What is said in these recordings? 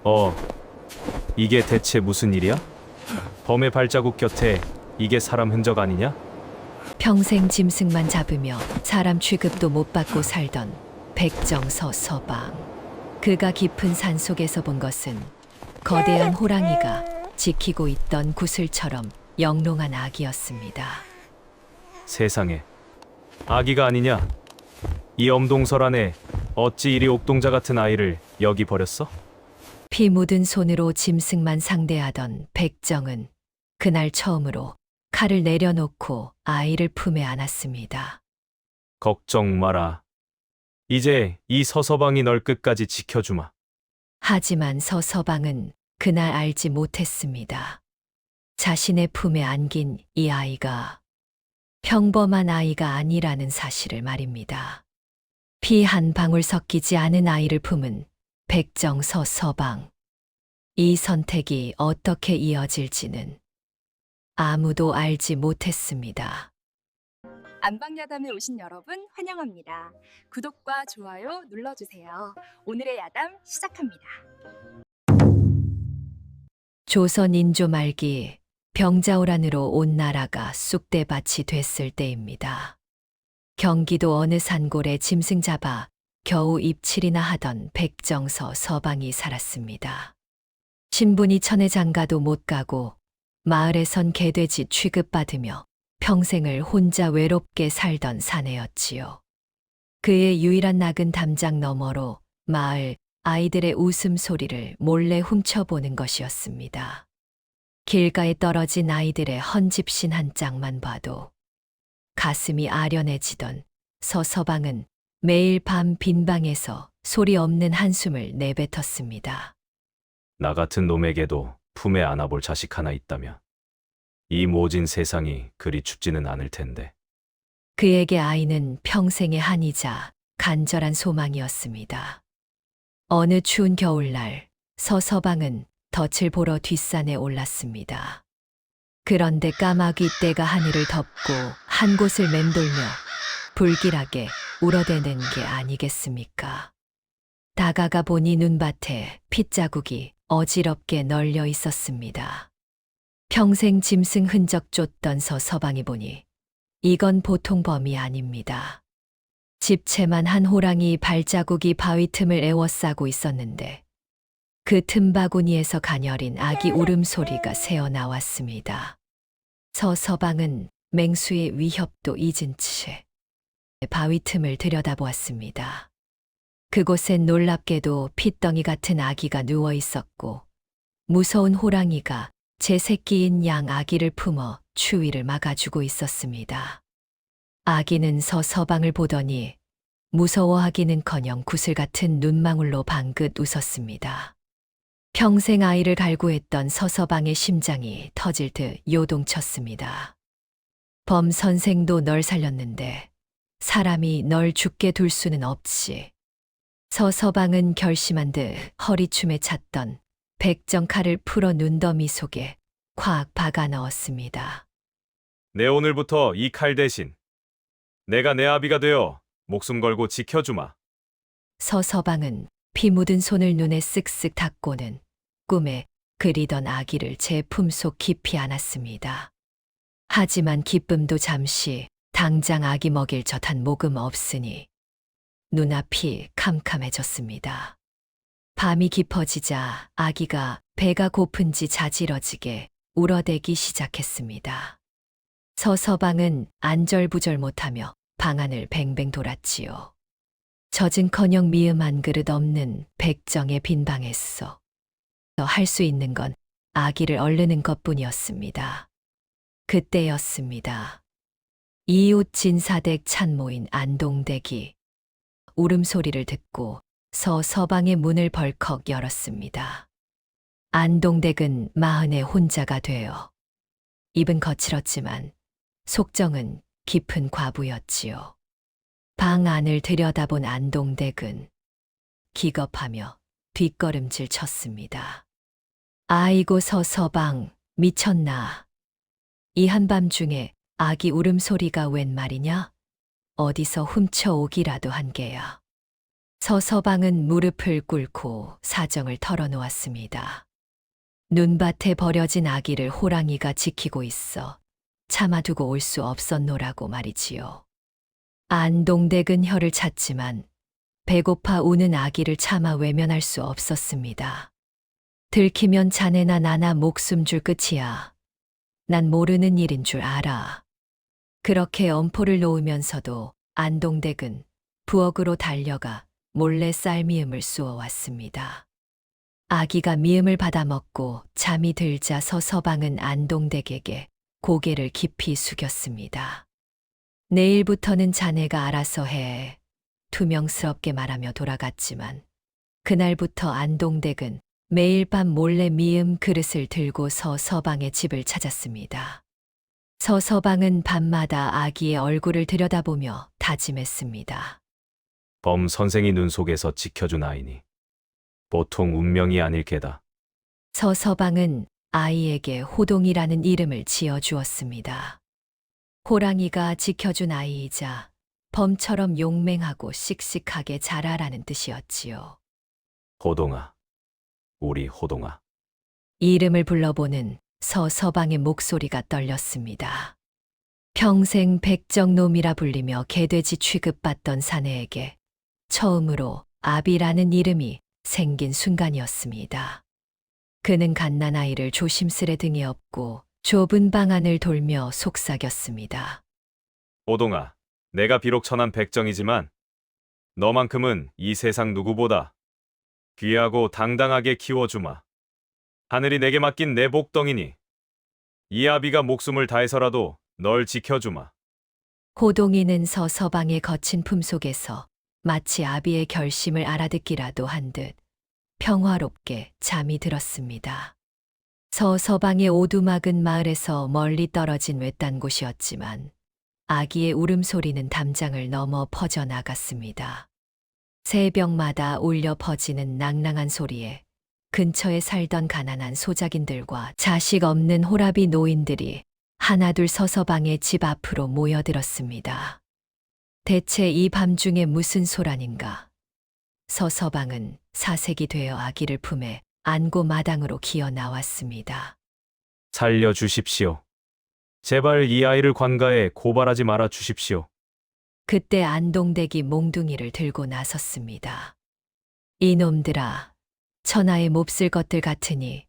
어, 이게 대체 무슨 일이야? 범의 발자국 곁에 이게 사람 흔적 아니냐? 평생 짐승만 잡으며 사람 취급도 못 받고 살던 백정서 서방. 그가 깊은 산 속에서 본 것은 거대한 호랑이가 지키고 있던 구슬처럼 영롱한 아기였습니다. 세상에, 아기가 아니냐? 이 엄동설 안에 어찌 이리 옥동자 같은 아이를 여기 버렸어? 피 묻은 손으로 짐승만 상대하던 백정은 그날 처음으로 칼을 내려놓고 아이를 품에 안았습니다. 걱정 마라. 이제 이 서서방이 널 끝까지 지켜주마. 하지만 서서방은 그날 알지 못했습니다. 자신의 품에 안긴 이 아이가 평범한 아이가 아니라는 사실을 말입니다. 피 한 방울 섞이지 않은 아이를 품은 백정서 서방. 이 선택이 어떻게 이어질지는 아무도 알지 못했습니다. 안방야담에 오신 여러분 환영합니다. 구독과 좋아요 눌러주세요. 오늘의 야담 시작합니다. 조선 인조 말기 병자호란으로 온 나라가 쑥대밭이 됐을 때입니다. 경기도 어느 산골에 짐승 잡아 겨우 입칠이나 하던 백정서 서방이 살았습니다. 신분이 천에 장가도 못 가고 마을에선 개돼지 취급받으며 평생을 혼자 외롭게 살던 사내였지요. 그의 유일한 낙은 담장 너머로 마을 아이들의 웃음소리를 몰래 훔쳐보는 것이었습니다. 길가에 떨어진 아이들의 헌집신 한 짝만 봐도 가슴이 아련해지던 서서방은 매일 밤 빈방에서 소리 없는 한숨을 내뱉었습니다. 나 같은 놈에게도 품에 안아볼 자식 하나 있다면 이 모진 세상이 그리 춥지는 않을 텐데. 그에게 아이는 평생의 한이자 간절한 소망이었습니다. 어느 추운 겨울날 서서방은 덫을 보러 뒷산에 올랐습니다. 그런데 까마귀 떼가 하늘을 덮고 한 곳을 맴돌며 불길하게 울어대는 게 아니겠습니까? 다가가 보니 눈밭에 핏자국이 어지럽게 널려 있었습니다. 평생 짐승 흔적 쫓던 서서방이 보니 이건 보통 범이 아닙니다. 집채만 한 호랑이 발자국이 바위 틈을 에워싸고 있었는데 그 틈바구니에서 가녀린 아기 울음소리가 새어나왔습니다. 서서방은 맹수의 위협도 잊은 채 바위 틈을 들여다보았습니다. 그곳엔 놀랍게도 핏덩이 같은 아기가 누워 있었고 무서운 호랑이가 제 새끼인 양 아기를 품어 추위를 막아주고 있었습니다. 아기는 서서방을 보더니 무서워하기는커녕 구슬 같은 눈망울로 방긋 웃었습니다. 평생 아이를 갈구했던 서서방의 심장이 터질 듯 요동쳤습니다. 범 선생도 널 살렸는데 사람이 널 죽게 둘 수는 없지. 서서방은 결심한 듯 허리춤에 찼던 백정 칼을 풀어 눈더미 속에 콱 박아 넣었습니다. 내 오늘부터 이 칼 대신 내가 내 아비가 되어 목숨 걸고 지켜주마. 서서방은 피 묻은 손을 눈에 쓱쓱 닦고는 꿈에 그리던 아기를 제 품속 깊이 안았습니다. 하지만 기쁨도 잠시 당장 아기 먹일 젖한 모금 없으니 눈앞이 캄캄해졌습니다. 밤이 깊어지자 아기가 배가 고픈지 자지러지게 울어대기 시작했습니다. 서서방은 안절부절 못하며 방 안을 뱅뱅 돌았지요. 젖은커녕 미음 한 그릇 없는 백정의 빈 방에서 할 수 있는 건 아기를 얼르는 것뿐이었습니다. 그때였습니다. 이웃 진사댁 찬모인 안동댁이 울음소리를 듣고 서서방의 문을 벌컥 열었습니다. 안동댁은 마흔에 혼자가 되어 입은 거칠었지만 속정은 깊은 과부였지요. 방 안을 들여다본 안동댁은 기겁하며 뒷걸음질 쳤습니다. 아이고 서서방 미쳤나. 이 한밤중에 아기 울음소리가 웬 말이냐? 어디서 훔쳐오기라도 한 게야. 서서방은 무릎을 꿇고 사정을 털어놓았습니다. 눈밭에 버려진 아기를 호랑이가 지키고 있어 참아두고 올 수 없었노라고 말이지요. 안동댁은 혀를 찼지만 배고파 우는 아기를 차마 외면할 수 없었습니다. 들키면 자네나 나나 목숨 줄 끝이야. 난 모르는 일인 줄 알아. 그렇게 엄포를 놓으면서도 안동댁은 부엌으로 달려가 몰래 쌀미음을 쑤어왔습니다. 아기가 미음을 받아먹고 잠이 들자 서서방은 안동댁에게 고개를 깊이 숙였습니다. 내일부터는 자네가 알아서 해. 투명스럽게 말하며 돌아갔지만 그날부터 안동댁은 매일 밤 몰래 미음 그릇을 들고 서서방의 집을 찾았습니다. 서서방은 밤마다 아기의 얼굴을 들여다보며 다짐했습니다. 범 선생이 눈 속에서 지켜준 아이니 보통 운명이 아닐 게다. 서서방은 아이에게 호동이라는 이름을 지어 주었습니다. 호랑이가 지켜준 아이이자 범처럼 용맹하고 씩씩하게 자라라는 뜻이었지요. 호동아, 우리 호동아. 이름을 불러보는 서서방의 목소리가 떨렸습니다. 평생 백정놈이라 불리며 개돼지 취급받던 사내에게 처음으로 아비라는 이름이 생긴 순간이었습니다. 그는 갓난아이를 조심스레 등에 업고 좁은 방 안을 돌며 속삭였습니다. 호동아, 내가 비록 천한 백정이지만 너만큼은 이 세상 누구보다 귀하고 당당하게 키워주마. 하늘이 내게 맡긴 내 복덩이니 이 아비가 목숨을 다해서라도 널 지켜주마. 호동이는 서서방의 거친 품속에서 마치 아비의 결심을 알아듣기라도 한 듯 평화롭게 잠이 들었습니다. 서서방의 오두막은 마을에서 멀리 떨어진 외딴 곳이었지만 아기의 울음소리는 담장을 넘어 퍼져나갔습니다. 새벽마다 울려 퍼지는 낭낭한 소리에 근처에 살던 가난한 소작인들과 자식 없는 호라비 노인들이 하나둘 서서방의 집 앞으로 모여들었습니다. 대체 이 밤중에 무슨 소란인가? 서서방은 사색이 되어 아기를 품에 안고 마당으로 기어 나왔습니다. 살려주십시오. 제발 이 아이를 관가에 고발하지 말아 주십시오. 그때 안동댁이 몽둥이를 들고 나섰습니다. 이놈들아, 천하에 몹쓸 것들 같으니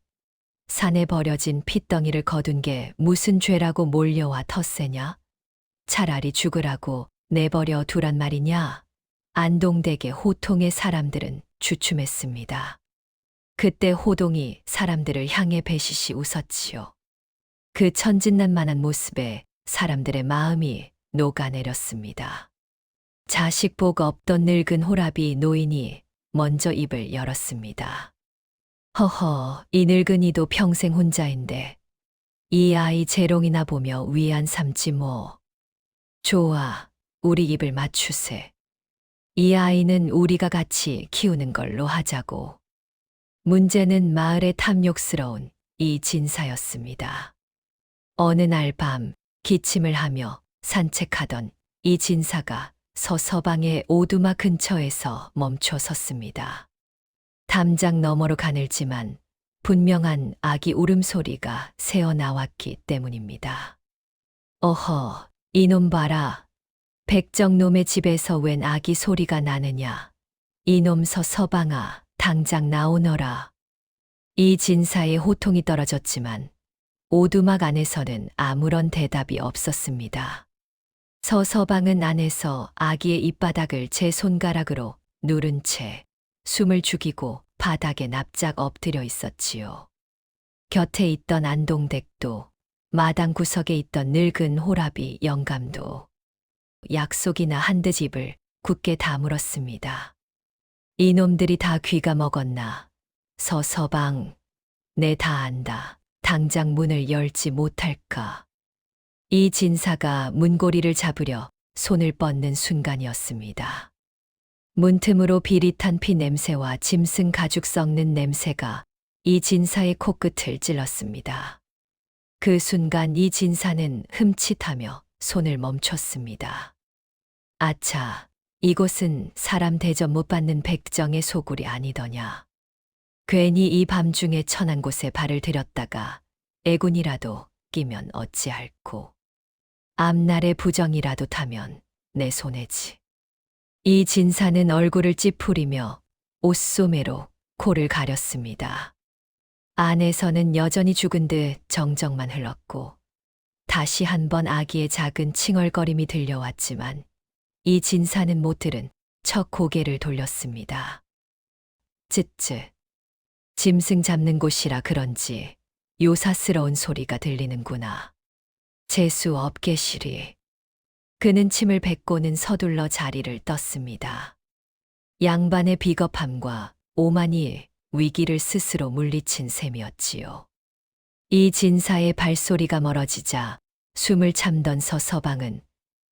산에 버려진 핏덩이를 거둔 게 무슨 죄라고 몰려와 텃세냐? 차라리 죽으라고 내버려 두란 말이냐? 안동댁의 호통의 사람들은 주춤했습니다. 그때 호동이 사람들을 향해 배시시 웃었지요. 그 천진난만한 모습에 사람들의 마음이 녹아내렸습니다. 자식 복 없던 늙은 호라비 노인이 먼저 입을 열었습니다. 허허, 이 늙은이도 평생 혼자인데 이 아이 재롱이나 보며 위안 삼지 뭐. 좋아, 우리 입을 맞추세. 이 아이는 우리가 같이 키우는 걸로 하자고. 문제는 마을의 탐욕스러운 이 진사였습니다. 어느 날 밤 기침을 하며 산책하던 이 진사가 서서방의 오두막 근처에서 멈춰 섰습니다. 담장 너머로 가늘지만 분명한 아기 울음소리가 새어나왔기 때문입니다. 어허, 이놈 봐라. 백정놈의 집에서 웬 아기 소리가 나느냐. 이놈 서서방아, 당장 나오너라. 이 진사의 호통이 떨어졌지만 오두막 안에서는 아무런 대답이 없었습니다. 서서방은 안에서 아기의 입바닥을 제 손가락으로 누른 채 숨을 죽이고 바닥에 납작 엎드려 있었지요. 곁에 있던 안동댁도 마당 구석에 있던 늙은 호라비 영감도 약속이나 한 듯 입을 굳게 다물었습니다. 이놈들이 다 귀가 먹었나. 서서방, 내 다 안다. 당장 문을 열지 못할까. 이 진사가 문고리를 잡으려 손을 뻗는 순간이었습니다. 문틈으로 비릿한 피 냄새와 짐승 가죽 썩는 냄새가 이 진사의 코끝을 찔렀습니다. 그 순간 이 진사는 흠칫하며 손을 멈췄습니다. 아차, 이곳은 사람 대접 못 받는 백정의 소굴이 아니더냐. 괜히 이 밤중에 천한 곳에 발을 들였다가 애군이라도 끼면 어찌할꼬. 앞날의 부정이라도 타면 내 손해지. 이 진사는 얼굴을 찌푸리며 옷소매로 코를 가렸습니다. 안에서는 여전히 죽은 듯 정적만 흘렀고 다시 한번 아기의 작은 칭얼거림이 들려왔지만 이 진사는 못 들은 척 고개를 돌렸습니다. 쯧쯧. 짐승 잡는 곳이라 그런지 요사스러운 소리가 들리는구나. 재수 없게시리. 그는 침을 뱉고는 서둘러 자리를 떴습니다. 양반의 비겁함과 오만이 위기를 스스로 물리친 셈이었지요. 이 진사의 발소리가 멀어지자 숨을 참던 서서방은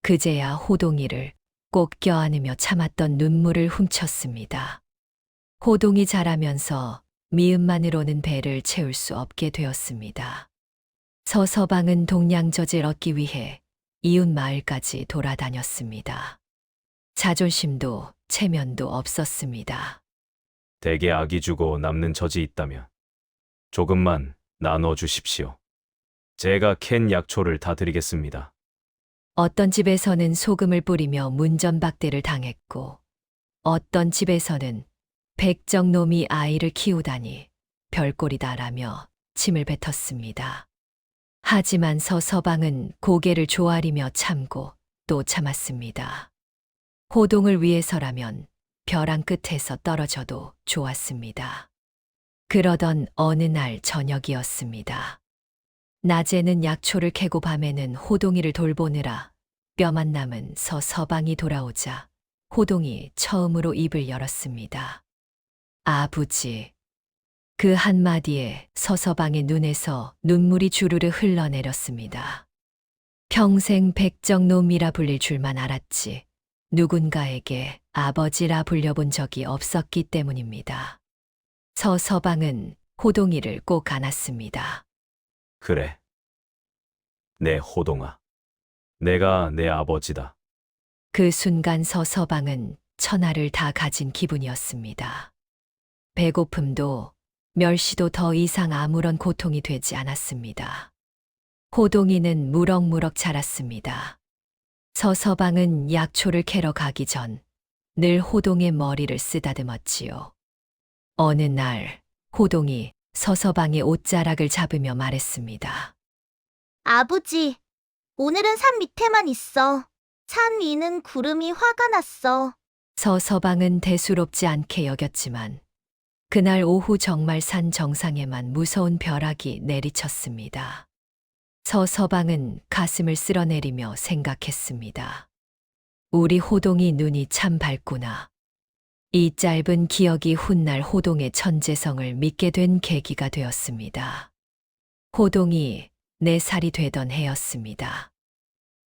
그제야 호동이를 꼭 껴안으며 참았던 눈물을 훔쳤습니다. 호동이 자라면서 미음만으로는 배를 채울 수 없게 되었습니다. 서서방은 동량젖을 얻기 위해 이웃 마을까지 돌아다녔습니다. 자존심도 체면도 없었습니다. 댁에 아기 주고 남는 젖이 있다면 조금만 나눠 주십시오. 제가 캔 약초를 다 드리겠습니다. 어떤 집에서는 소금을 뿌리며 문전박대를 당했고 어떤 집에서는 백정놈이 아이를 키우다니 별꼴이다라며 침을 뱉었습니다. 하지만 서서방은 고개를 조아리며 참고 또 참았습니다. 호동을 위해서라면 벼랑 끝에서 떨어져도 좋았습니다. 그러던 어느 날 저녁이었습니다. 낮에는 약초를 캐고 밤에는 호동이를 돌보느라 뼈만 남은 서서방이 돌아오자 호동이 처음으로 입을 열었습니다. 아부지. 그 한마디에 서서방의 눈에서 눈물이 주르르 흘러내렸습니다. 평생 백정놈이라 불릴 줄만 알았지 누군가에게 아버지라 불려본 적이 없었기 때문입니다. 서서방은 호동이를 꼭 안았습니다. 그래. 내 호동아. 내가 내 아버지다. 그 순간 서서방은 천하를 다 가진 기분이었습니다. 배고픔도 멸시도 더 이상 아무런 고통이 되지 않았습니다. 호동이는 무럭무럭 자랐습니다. 서서방은 약초를 캐러 가기 전 늘 호동의 머리를 쓰다듬었지요. 어느 날 호동이 서서방의 옷자락을 잡으며 말했습니다. 아버지, 오늘은 산 밑에만 있어. 산 위는 구름이 화가 났어. 서서방은 대수롭지 않게 여겼지만 그날 오후 정말 산 정상에만 무서운 벼락이 내리쳤습니다. 서서방은 가슴을 쓸어내리며 생각했습니다. 우리 호동이 눈이 참 밝구나. 이 짧은 기억이 훗날 호동의 천재성을 믿게 된 계기가 되었습니다. 호동이 4살이 되던 해였습니다.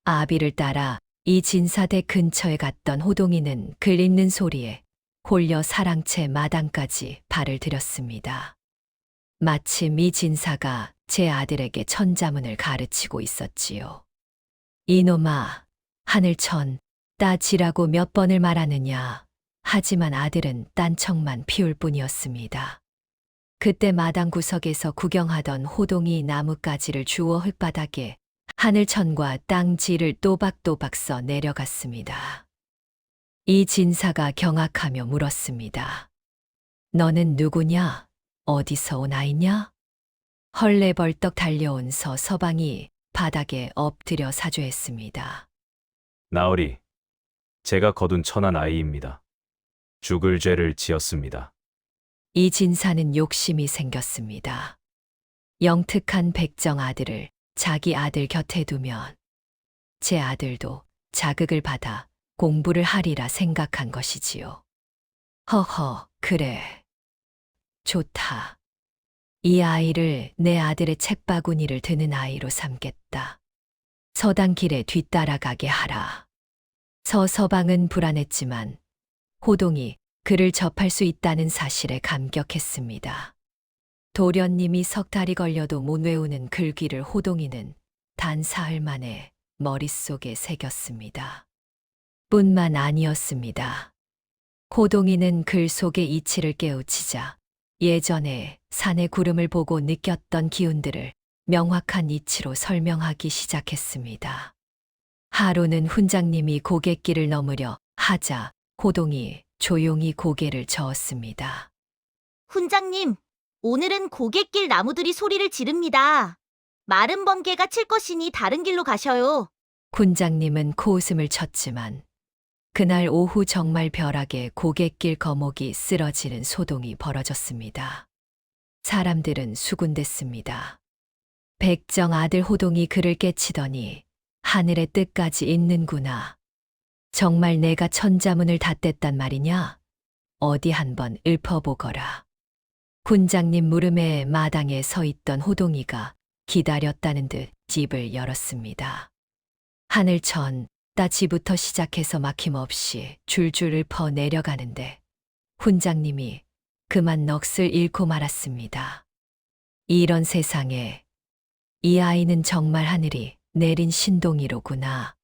아비를 따라 이 진사대 근처에 갔던 호동이는 글 읽는 소리에 홀려 사랑채 마당까지 발을 들였습니다. 마침 이 진사가 제 아들에게 천자문을 가르치고 있었지요. 이놈아, 하늘천, 따지라고 몇 번을 말하느냐. 하지만 아들은 딴청만 피울 뿐이었습니다. 그때 마당 구석에서 구경하던 호동이 나뭇가지를 주워 흙바닥에 하늘천과 땅지를 또박또박 써 내려갔습니다. 이 진사가 경악하며 물었습니다. 너는 누구냐? 어디서 온 아이냐? 헐레벌떡 달려온 서서방이 바닥에 엎드려 사죄했습니다. 나으리, 제가 거둔 천한 아이입니다. 죽을 죄를 지었습니다. 이 진사는 욕심이 생겼습니다. 영특한 백정 아들을 자기 아들 곁에 두면 제 아들도 자극을 받아 공부를 하리라 생각한 것이지요. 허허, 그래. 좋다. 이 아이를 내 아들의 책바구니를 드는 아이로 삼겠다. 서당길에 뒤따라가게 하라. 서서방은 불안했지만 호동이 그를 접할 수 있다는 사실에 감격했습니다. 도련님이 석 달이 걸려도 못 외우는 글귀를 호동이는 단 사흘 만에 머릿속에 새겼습니다. 뿐만 아니었습니다. 호동이는 글 속의 이치를 깨우치자 예전에 산의 구름을 보고 느꼈던 기운들을 명확한 이치로 설명하기 시작했습니다. 하루는 훈장님이 고갯길을 넘으려 하자 호동이 조용히 고개를 저었습니다. 훈장님, 오늘은 고갯길 나무들이 소리를 지릅니다. 마른 번개가 칠 것이니 다른 길로 가셔요. 훈장님은 코웃음을 쳤지만 그날 오후 정말 벼락에 고갯길 거목이 쓰러지는 소동이 벌어졌습니다. 사람들은 수군댔습니다. 백정 아들 호동이 그를 깨치더니 하늘의 뜻까지 있는구나. 정말 내가 천자문을 닫댔단 말이냐? 어디 한번 읊어보거라. 군장님 물음에 마당에 서 있던 호동이가 기다렸다는 듯 집을 열었습니다. 하늘천 따지부터 시작해서 막힘없이 줄줄 읊어 내려가는데 훈장님이 그만 넋을 잃고 말았습니다. 이런 세상에 이 아이는 정말 하늘이 내린 신동이로구나.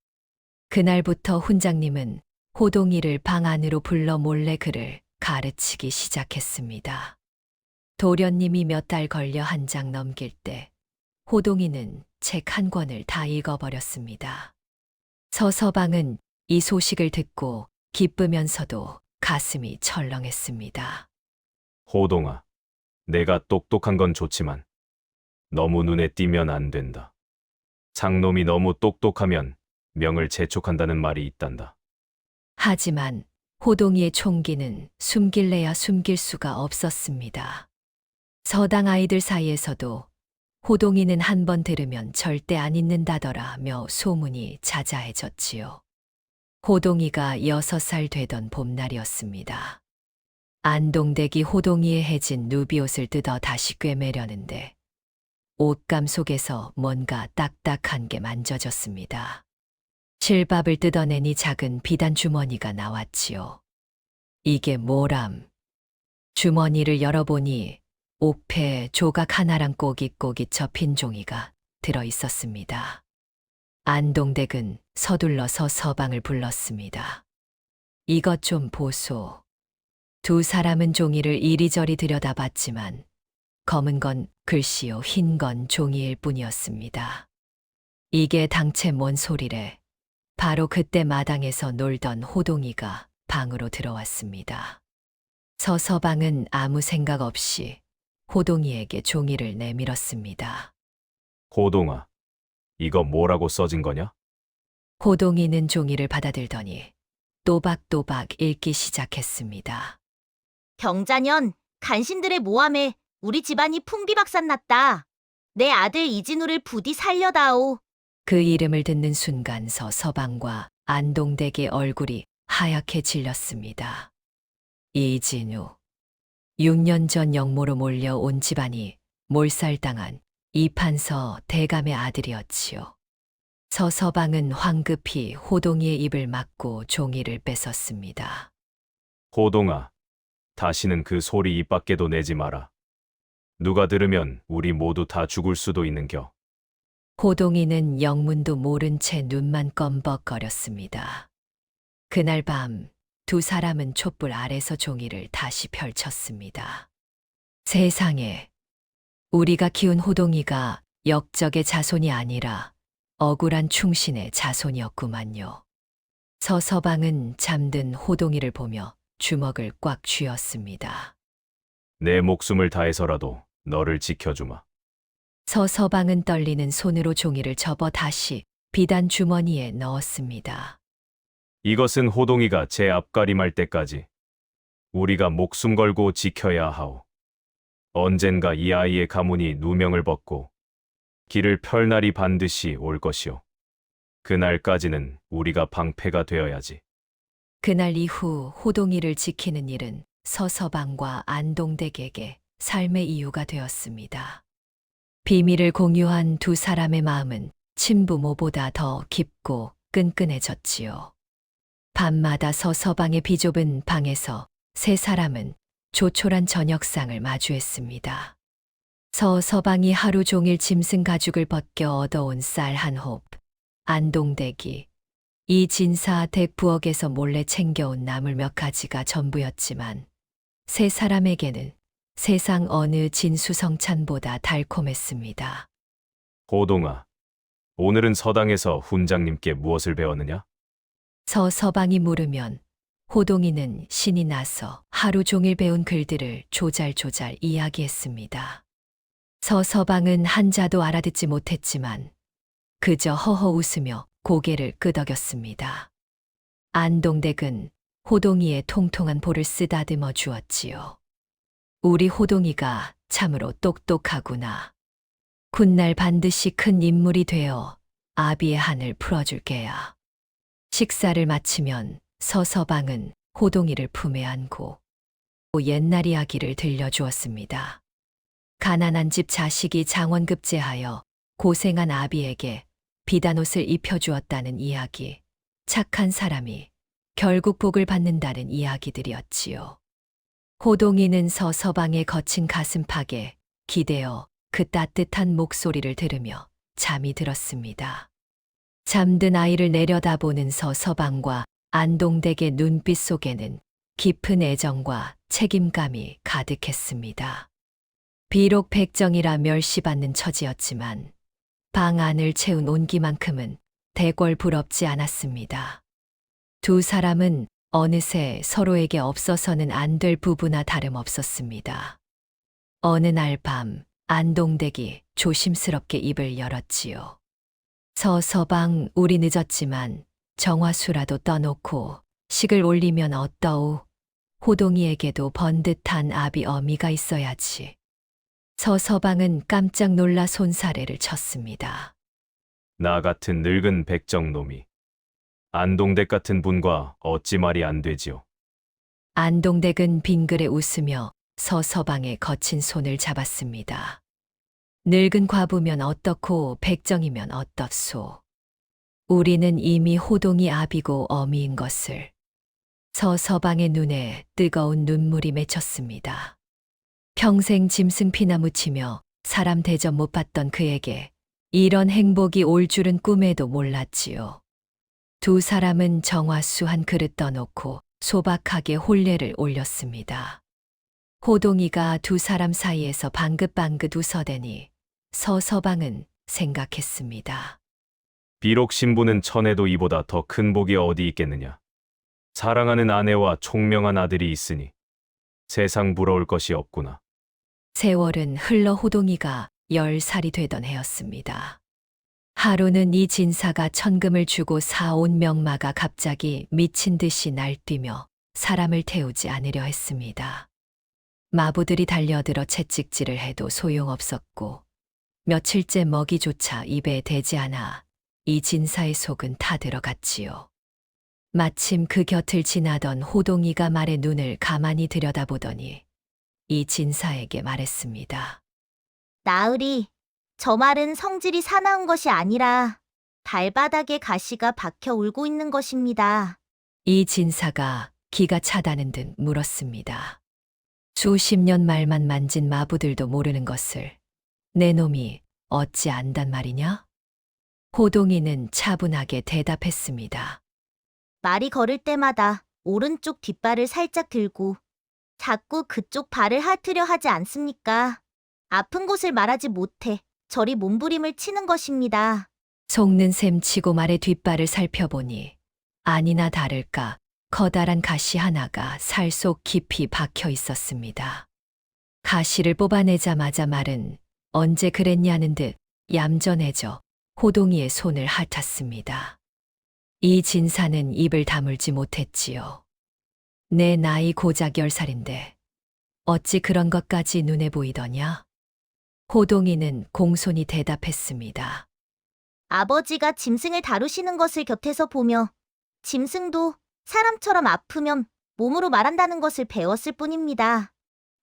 그날부터 훈장님은 호동이를 방 안으로 불러 몰래 그를 가르치기 시작했습니다. 도련님이 몇 달 걸려 한 장 넘길 때 호동이는 책 한 권을 다 읽어버렸습니다. 서서방은 이 소식을 듣고 기쁘면서도 가슴이 철렁했습니다. 호동아, 내가 똑똑한 건 좋지만 너무 눈에 띄면 안 된다. 장놈이 너무 똑똑하면 명을 재촉한다는 말이 있단다. 하지만 호동이의 총기는 숨길래야 숨길 수가 없었습니다. 서당 아이들 사이에서도 호동이는 한 번 들으면 절대 안 잊는다더라며 소문이 자자해졌지요. 호동이가 6살 되던 봄날이었습니다. 안동댁이 호동이의 해진 누비옷을 뜯어 다시 꿰매려는데 옷감 속에서 뭔가 딱딱한 게 만져졌습니다. 실밥을 뜯어내니 작은 비단 주머니가 나왔지요. 이게 뭐람? 주머니를 열어보니 옥패 조각 하나랑 꼬깃꼬깃 접힌 종이가 들어 있었습니다. 안동댁은 서둘러서 서방을 불렀습니다. 이것 좀 보소. 두 사람은 종이를 이리저리 들여다봤지만 검은 건 글씨요 흰 건 종이일 뿐이었습니다. 이게 당최 뭔 소리래. 바로 그때 마당에서 놀던 호동이가 방으로 들어왔습니다. 서서방은 아무 생각 없이 호동이에게 종이를 내밀었습니다. 호동아, 이거 뭐라고 써진 거냐? 호동이는 종이를 받아들더니 또박또박 읽기 시작했습니다. 경자년, 간신들의 모함에 우리 집안이 풍비박산 났다. 내 아들 이진우를 부디 살려다오. 그 이름을 듣는 순간 서서방과 안동댁의 얼굴이 하얗게 질렸습니다. 이진우. 6년 전 영모로 몰려온 집안이 몰살당한 이판서 대감의 아들이었지요. 서서방은 황급히 호동이의 입을 막고 종이를 뺏었습니다. 호동아, 다시는 그 소리 입 밖에도 내지 마라. 누가 들으면 우리 모두 다 죽을 수도 있는겨. 호동이는 영문도 모른 채 눈만 껌벅거렸습니다. 그날 밤 두 사람은 촛불 아래서 종이를 다시 펼쳤습니다. 세상에, 우리가 키운 호동이가 역적의 자손이 아니라 억울한 충신의 자손이었구만요. 서서방은 잠든 호동이를 보며 주먹을 꽉 쥐었습니다. 내 목숨을 다해서라도 너를 지켜주마. 서서방은 떨리는 손으로 종이를 접어 다시 비단 주머니에 넣었습니다. 이것은 호동이가 제 앞가림할 때까지 우리가 목숨 걸고 지켜야 하오. 언젠가 이 아이의 가문이 누명을 벗고 길을 펼 날이 반드시 올 것이오. 그날까지는 우리가 방패가 되어야지. 그날 이후 호동이를 지키는 일은 서서방과 안동댁에게 삶의 이유가 되었습니다. 비밀을 공유한 두 사람의 마음은 친부모보다 더 깊고 끈끈해졌지요. 밤마다 서서방의 비좁은 방에서 세 사람은 조촐한 저녁상을 마주했습니다. 서서방이 하루 종일 짐승 가죽을 벗겨 얻어온 쌀 한 홉, 안동댁이 이 진사 댁 부엌에서 몰래 챙겨온 나물 몇 가지가 전부였지만 세 사람에게는 세상 어느 진수성찬보다 달콤했습니다. 호동아, 오늘은 서당에서 훈장님께 무엇을 배웠느냐? 서서방이 물으면 호동이는 신이 나서 하루 종일 배운 글들을 조잘조잘 이야기했습니다. 서서방은 한자도 알아듣지 못했지만 그저 허허 웃으며 고개를 끄덕였습니다. 안동댁은 호동이의 통통한 볼을 쓰다듬어 주었지요. 우리 호동이가 참으로 똑똑하구나. 훗날 반드시 큰 인물이 되어 아비의 한을 풀어줄 게야. 식사를 마치면 서서방은 호동이를 품에 안고 옛날 이야기를 들려주었습니다. 가난한 집 자식이 장원급제하여 고생한 아비에게 비단옷을 입혀주었다는 이야기, 착한 사람이 결국 복을 받는다는 이야기들이었지요. 호동이는 서서방의 거친 가슴팍에 기대어 그 따뜻한 목소리를 들으며 잠이 들었습니다. 잠든 아이를 내려다보는 서서방과 안동댁의 눈빛 속에는 깊은 애정과 책임감이 가득했습니다. 비록 백정이라 멸시받는 처지였지만 방 안을 채운 온기만큼은 대궐 부럽지 않았습니다. 두 사람은 어느새 서로에게 없어서는 안 될 부부나 다름없었습니다. 어느 날 밤 안동댁이 조심스럽게 입을 열었지요. 서서방, 우리 늦었지만 정화수라도 떠놓고 식을 올리면 어떠오? 호동이에게도 번듯한 아비 어미가 있어야지. 서서방은 깜짝 놀라 손사래를 쳤습니다. 나 같은 늙은 백정놈이 안동댁 같은 분과 어찌 말이 안 되지요? 안동댁은 빙그레 웃으며 서서방의 거친 손을 잡았습니다. 늙은 과부면 어떻고 백정이면 어떻소. 우리는 이미 호동이 아비고 어미인 것을. 서서방의 눈에 뜨거운 눈물이 맺혔습니다. 평생 짐승 피나 묻히며 사람 대접 못 받던 그에게 이런 행복이 올 줄은 꿈에도 몰랐지요. 두 사람은 정화수 한 그릇 떠놓고 소박하게 혼례를 올렸습니다. 호동이가 두 사람 사이에서 방긋방긋 웃어대니 서서방은 생각했습니다. 비록 신부는 천해도 이보다 더 큰 복이 어디 있겠느냐? 사랑하는 아내와 총명한 아들이 있으니 세상 부러울 것이 없구나. 세월은 흘러 호동이가 10살이 되던 해였습니다. 하루는 이 진사가 천금을 주고 사온 명마가 갑자기 미친 듯이 날뛰며 사람을 태우지 않으려 했습니다. 마부들이 달려들어 채찍질을 해도 소용없었고 며칠째 먹이조차 입에 대지 않아 이 진사의 속은 타들어갔지요. 마침 그 곁을 지나던 호동이가 말에 눈을 가만히 들여다보더니 이 진사에게 말했습니다. 나으리, 저 말은 성질이 사나운 것이 아니라 발바닥에 가시가 박혀 울고 있는 것입니다. 이 진사가 기가 차다는 듯 물었습니다. 수십 년 말만 만진 마부들도 모르는 것을 내 놈이 어찌 안단 말이냐? 호동이는 차분하게 대답했습니다. 말이 걸을 때마다 오른쪽 뒷발을 살짝 들고 자꾸 그쪽 발을 핥으려 하지 않습니까? 아픈 곳을 말하지 못해 저리 몸부림을 치는 것입니다. 속는 셈 치고 말의 뒷발을 살펴보니 아니나 다를까 커다란 가시 하나가 살 속 깊이 박혀 있었습니다. 가시를 뽑아내자마자 말은 언제 그랬냐는 듯 얌전해져 호동이의 손을 핥았습니다. 이 진사는 입을 다물지 못했지요. 내 나이 고작 10살인데 어찌 그런 것까지 눈에 보이더냐? 호동이는 공손히 대답했습니다. 아버지가 짐승을 다루시는 것을 곁에서 보며 짐승도 사람처럼 아프면 몸으로 말한다는 것을 배웠을 뿐입니다.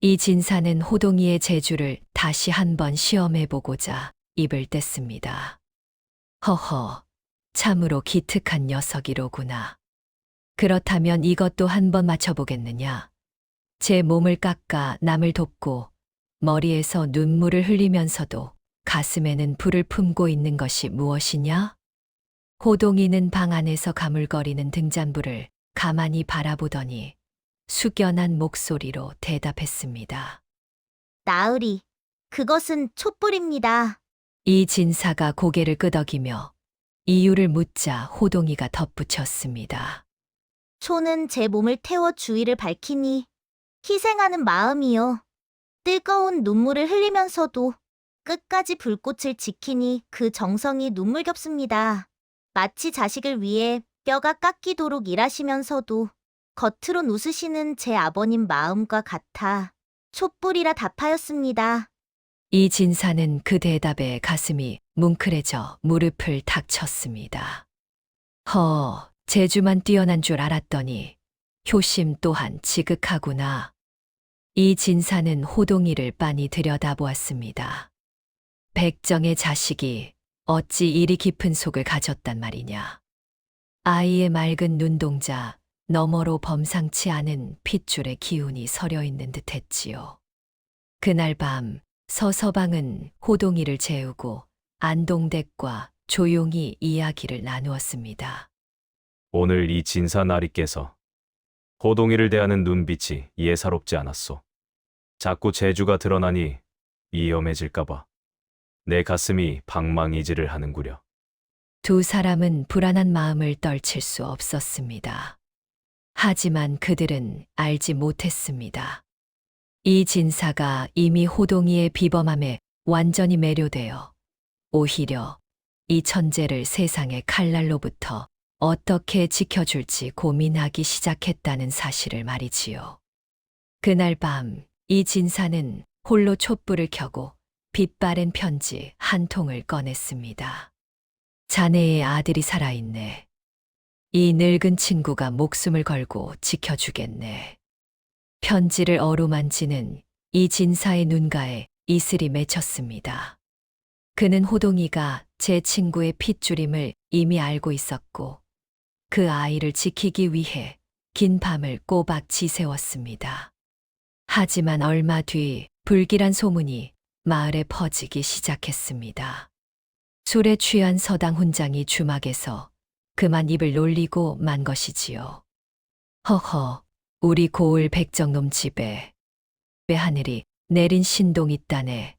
이 진사는 호동이의 재주를 다시 한번 시험해보고자 입을 뗐습니다. 허허, 참으로 기특한 녀석이로구나. 그렇다면 이것도 한번 맞춰보겠느냐? 제 몸을 깎아 남을 돕고 머리에서 눈물을 흘리면서도 가슴에는 불을 품고 있는 것이 무엇이냐? 호동이는 방 안에서 가물거리는 등잔불을 가만히 바라보더니 숙연한 목소리로 대답했습니다. 나으리, 그것은 촛불입니다. 이 진사가 고개를 끄덕이며 이유를 묻자 호동이가 덧붙였습니다. 초는 제 몸을 태워 주위를 밝히니 희생하는 마음이요. 뜨거운 눈물을 흘리면서도 끝까지 불꽃을 지키니 그 정성이 눈물겹습니다. 마치 자식을 위해 뼈가 깎이도록 일하시면서도 겉으론 웃으시는 제 아버님 마음과 같아 촛불이라 답하였습니다. 이 진사는 그 대답에 가슴이 뭉클해져 무릎을 탁 쳤습니다. 재주만 뛰어난 줄 알았더니 효심 또한 지극하구나. 이 진사는 호동이를 빤히 들여다보았습니다. 백정의 자식이 어찌 이리 깊은 속을 가졌단 말이냐. 아이의 맑은 눈동자 너머로 범상치 않은 핏줄의 기운이 서려 있는 듯했지요. 그날 밤 서서방은 호동이를 재우고 안동댁과 조용히 이야기를 나누었습니다. 오늘 이 진사 나리께서 호동이를 대하는 눈빛이 예사롭지 않았소. 자꾸 재주가 드러나니 위험해질까봐 내 가슴이 방망이질을 하는구려. 두 사람은 불안한 마음을 떨칠 수 없었습니다. 하지만 그들은 알지 못했습니다. 이 진사가 이미 호동이의 비범함에 완전히 매료되어 오히려 이 천재를 세상의 칼날로부터 어떻게 지켜줄지 고민하기 시작했다는 사실을 말이지요. 그날 밤 이 진사는 홀로 촛불을 켜고 빛바랜 편지 한 통을 꺼냈습니다. 자네의 아들이 살아있네. 이 늙은 친구가 목숨을 걸고 지켜주겠네. 편지를 어루만지는 이 진사의 눈가에 이슬이 맺혔습니다. 그는 호동이가 제 친구의 핏줄임을 이미 알고 있었고 그 아이를 지키기 위해 긴 밤을 꼬박 지새웠습니다. 하지만 얼마 뒤 불길한 소문이 마을에 퍼지기 시작했습니다. 술에 취한 서당 훈장이 주막에서 그만 입을 놀리고 만 것이지요. 우리 고을 백정놈 집에 왜 하늘이 내린 신동 있다네.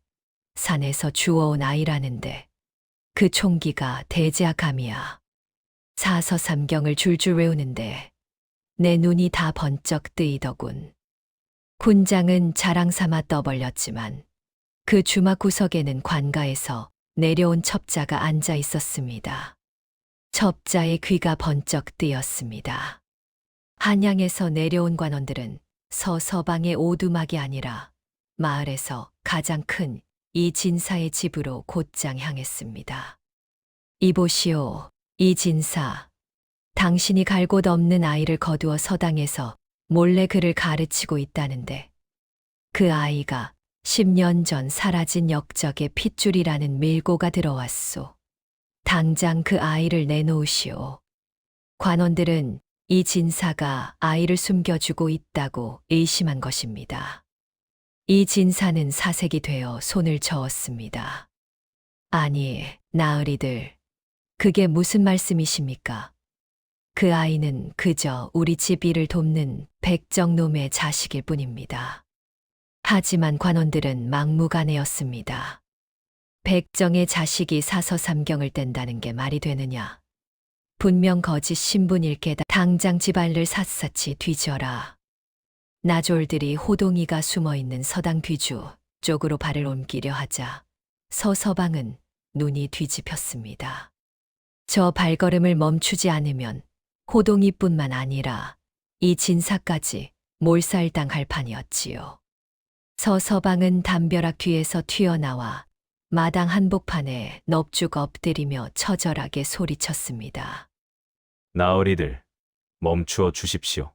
산에서 주워온 아이라는데 그 총기가 대제아감이야. 사서삼경을 줄줄 외우는데 내 눈이 다 번쩍 뜨이더군. 군장은 자랑삼아 떠벌렸지만 그 주막 구석에는 관가에서 내려온 첩자가 앉아 있었습니다. 첩자의 귀가 번쩍 뜨였습니다. 한양에서 내려온 관원들은 서서방의 오두막이 아니라 마을에서 가장 큰 이 진사의 집으로 곧장 향했습니다. 이보시오, 이 진사. 당신이 갈 곳 없는 아이를 거두어 서당에서 몰래 그를 가르치고 있다는데 그 아이가 10년 전 사라진 역적의 핏줄이라는 밀고가 들어왔소. 당장 그 아이를 내놓으시오. 관원들은 이 진사가 아이를 숨겨주고 있다고 의심한 것입니다. 이 진사는 사색이 되어 손을 저었습니다. 아니, 나으리들, 그게 무슨 말씀이십니까? 그 아이는 그저 우리 집 일을 돕는 백정놈의 자식일 뿐입니다. 하지만 관원들은 막무가내였습니다. 백정의 자식이 사서삼경을 뗀다는 게 말이 되느냐? 분명 거짓 신분일 게다. 당장 집안을 샅샅이 뒤져라. 나졸들이 호동이가 숨어있는 서당 뒤주 쪽으로 발을 옮기려 하자 서서방은 눈이 뒤집혔습니다. 저 발걸음을 멈추지 않으면 호동이뿐만 아니라 이 진사까지 몰살당할 판이었지요. 서서방은 담벼락 뒤에서 튀어나와 마당 한복판에 넙죽 엎드리며 처절하게 소리쳤습니다. 나으리들, 멈추어 주십시오.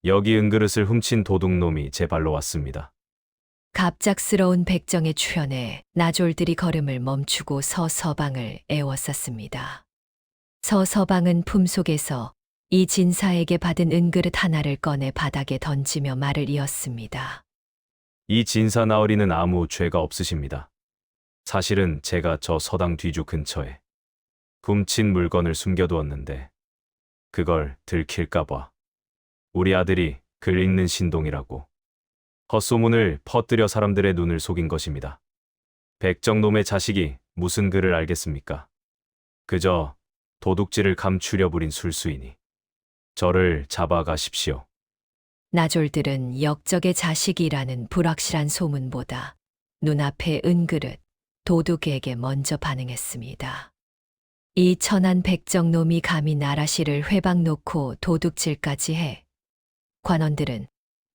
여기 은그릇을 훔친 도둑놈이 제 발로 왔습니다. 갑작스러운 백정의 출현에 나졸들이 걸음을 멈추고 서서방을 애워쌌습니다. 서서방은 품속에서 이 진사에게 받은 은그릇 하나를 꺼내 바닥에 던지며 말을 이었습니다. 이 진사 나으리는 아무 죄가 없으십니다. 사실은 제가 저 서당 뒤주 근처에 훔친 물건을 숨겨두었는데 그걸 들킬까봐. 우리 아들이 글 읽는 신동이라고 헛소문을 퍼뜨려 사람들의 눈을 속인 것입니다. 백정놈의 자식이 무슨 글을 알겠습니까? 그저 도둑질을 감추려 부린 술수이니 저를 잡아가십시오. 나졸들은 역적의 자식이라는 불확실한 소문보다 눈앞에 은그릇 도둑에게 먼저 반응했습니다. 이 천한 백정놈이 감히 나라시를 회방 놓고 도둑질까지 해. 관원들은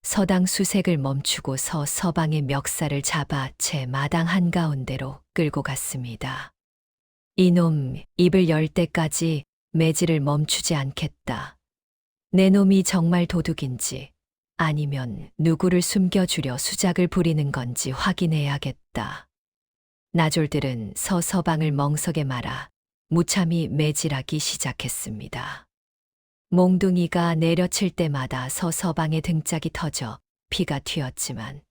서당 수색을 멈추고 서방의 멱살을 잡아 제 마당 한가운데로 끌고 갔습니다. 이놈 입을 열 때까지 매질을 멈추지 않겠다. 내 놈이 정말 도둑인지 아니면 누구를 숨겨주려 수작을 부리는 건지 확인해야겠다. 나졸들은 서방을 멍석에 말아 무참히 매질하기 시작했습니다. 몽둥이가 내려칠 때마다 서방의 등짝이 터져 피가 튀었지만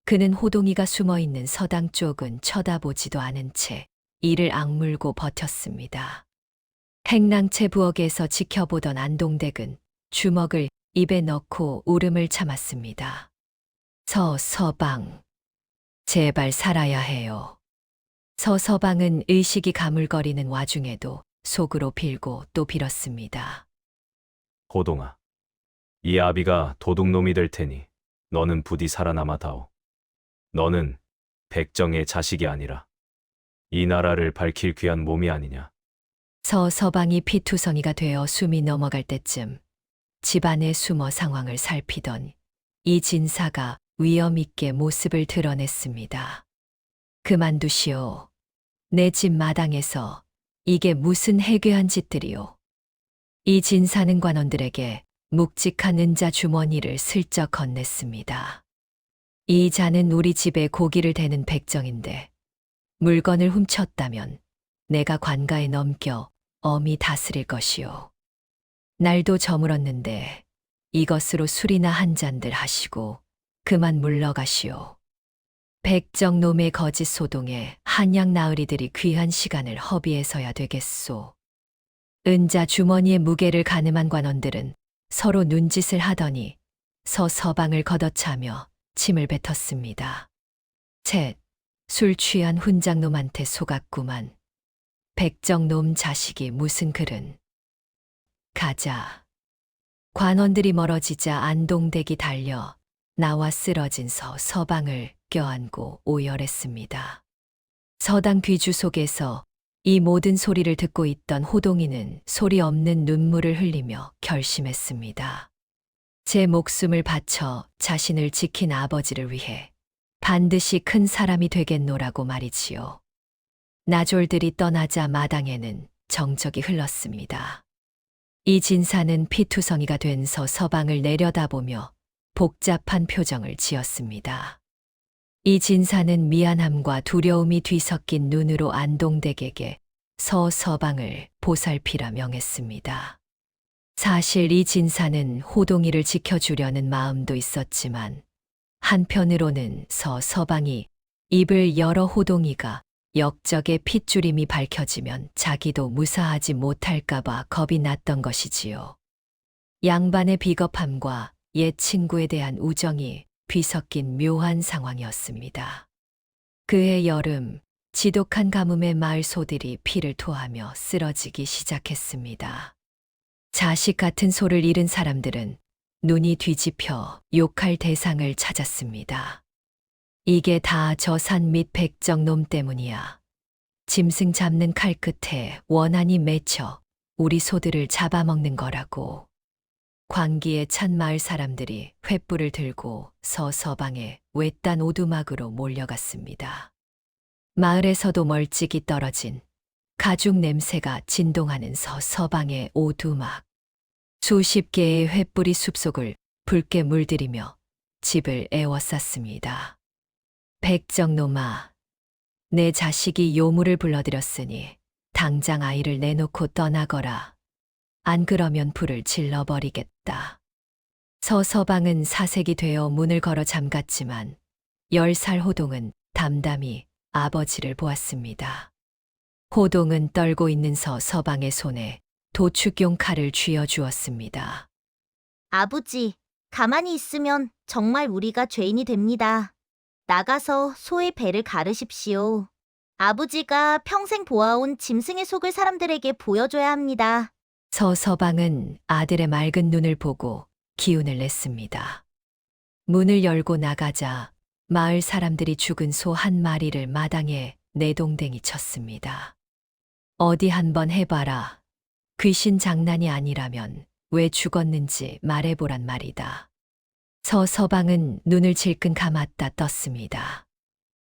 그는 호동이가 숨어있는 서당 쪽은 쳐다보지도 않은 채 이를 악물고 버텼습니다. 행랑채 부엌에서 지켜보던 안동댁은 주먹을 입에 넣고 울음을 참았습니다. 서방, 제발 살아야 해요. 서방은 의식이 가물거리는 와중에도 속으로 빌고 또 빌었습니다. 호동아, 이 아비가 도둑놈이 될 테니 너는 부디 살아남아다오. 너는 백정의 자식이 아니라 이 나라를 밝힐 귀한 몸이 아니냐. 서방이 피투성이가 되어 숨이 넘어갈 때쯤 집안에 숨어 상황을 살피던 이 진사가 위엄 있게 모습을 드러냈습니다. 그만두시오. 내 집 마당에서 이게 무슨 해괴한 짓들이오. 이 진사는 관원들에게 묵직한 은자 주머니를 슬쩍 건넸습니다. 이 자는 우리 집에 고기를 대는 백정인데 물건을 훔쳤다면 내가 관가에 넘겨 엄히 다스릴 것이오. 날도 저물었는데 이것으로 술이나 한 잔들 하시고 그만 물러가시오. 백정놈의 거짓 소동에 한양 나으리들이 귀한 시간을 허비해서야 되겠소. 은자 주머니의 무게를 가늠한 관원들은 서로 눈짓을 하더니 서방을 걷어차며 침을 뱉었습니다. 술 취한 훈장놈한테 속았구만. 백정놈 자식이 무슨 글은. 가자. 관원들이 멀어지자 안동댁이 달려 나와 쓰러진 서방을 껴안고 오열했습니다. 서당 귀주 속에서 이 모든 소리를 듣고 있던 호동이는 소리 없는 눈물을 흘리며 결심했습니다. 제 목숨을 바쳐 자신을 지킨 아버지를 위해 반드시 큰 사람이 되겠노라고 말이지요. 나졸들이 떠나자 마당에는 정적이 흘렀습니다. 이 진사는 피투성이가 된 서방을 내려다보며 복잡한 표정을 지었습니다. 이 진사는 미안함과 두려움이 뒤섞인 눈으로 안동댁에게 서방을 보살피라 명했습니다. 사실 이 진사는 호동이를 지켜주려는 마음도 있었지만 한편으로는 서방이 입을 열어 호동이가 역적의 핏줄임이 밝혀지면 자기도 무사하지 못할까봐 겁이 났던 것이지요. 양반의 비겁함과 옛 친구에 대한 우정이 뒤섞인 묘한 상황이었습니다. 그해 여름, 지독한 가뭄에 마을 소들이 피를 토하며 쓰러지기 시작했습니다. 자식 같은 소를 잃은 사람들은 눈이 뒤집혀 욕할 대상을 찾았습니다. 이게 다 저 산 밑 백정놈 때문이야. 짐승 잡는 칼 끝에 원한이 맺혀 우리 소들을 잡아먹는 거라고. 광기에 찬 마을 사람들이 횃불을 들고 서방의 외딴 오두막으로 몰려갔습니다. 마을에서도 멀찍이 떨어진 가죽 냄새가 진동하는 서방의 오두막. 수십 개의 횃불이 숲속을 붉게 물들이며 집을 에워쌌습니다. 백정놈아, 내 자식이 요물을 불러들였으니 당장 아이를 내놓고 떠나거라. 안 그러면 불을 질러버리겠다. 서방은 사색이 되어 문을 걸어 잠갔지만 10살 호동은 담담히 아버지를 보았습니다. 호동은 떨고 있는 서방의 손에 도축용 칼을 쥐어 주었습니다. 아버지, 가만히 있으면 정말 우리가 죄인이 됩니다. 나가서 소의 배를 가르십시오. 아버지가 평생 보아온 짐승의 속을 사람들에게 보여줘야 합니다. 서방은 아들의 맑은 눈을 보고 기운을 냈습니다. 문을 열고 나가자 마을 사람들이 죽은 소 한 마리를 마당에 내동댕이 쳤습니다. 어디 한번 해봐라. 귀신 장난이 아니라면 왜 죽었는지 말해보란 말이다. 서방은 눈을 질끈 감았다 떴습니다.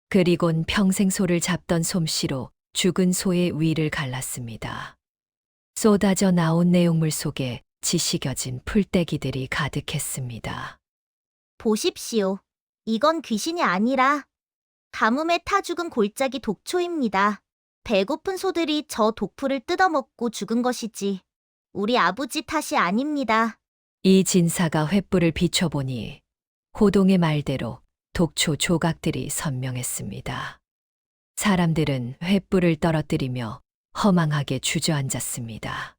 그리곤 평생 소를 잡던 솜씨로 죽은 소의 위를 갈랐습니다. 쏟아져 나온 내용물 속에 지식여진 풀떼기들이 가득했습니다. 보십시오. 이건 귀신이 아니라 가뭄에 타 죽은 골짜기 독초입니다. 배고픈 소들이 저 독풀을 뜯어먹고 죽은 것이지 우리 아버지 탓이 아닙니다. 이 진사가 횃불을 비춰보니 호동의 말대로 독초 조각들이 선명했습니다. 사람들은 횃불을 떨어뜨리며 허망하게 주저앉았습니다.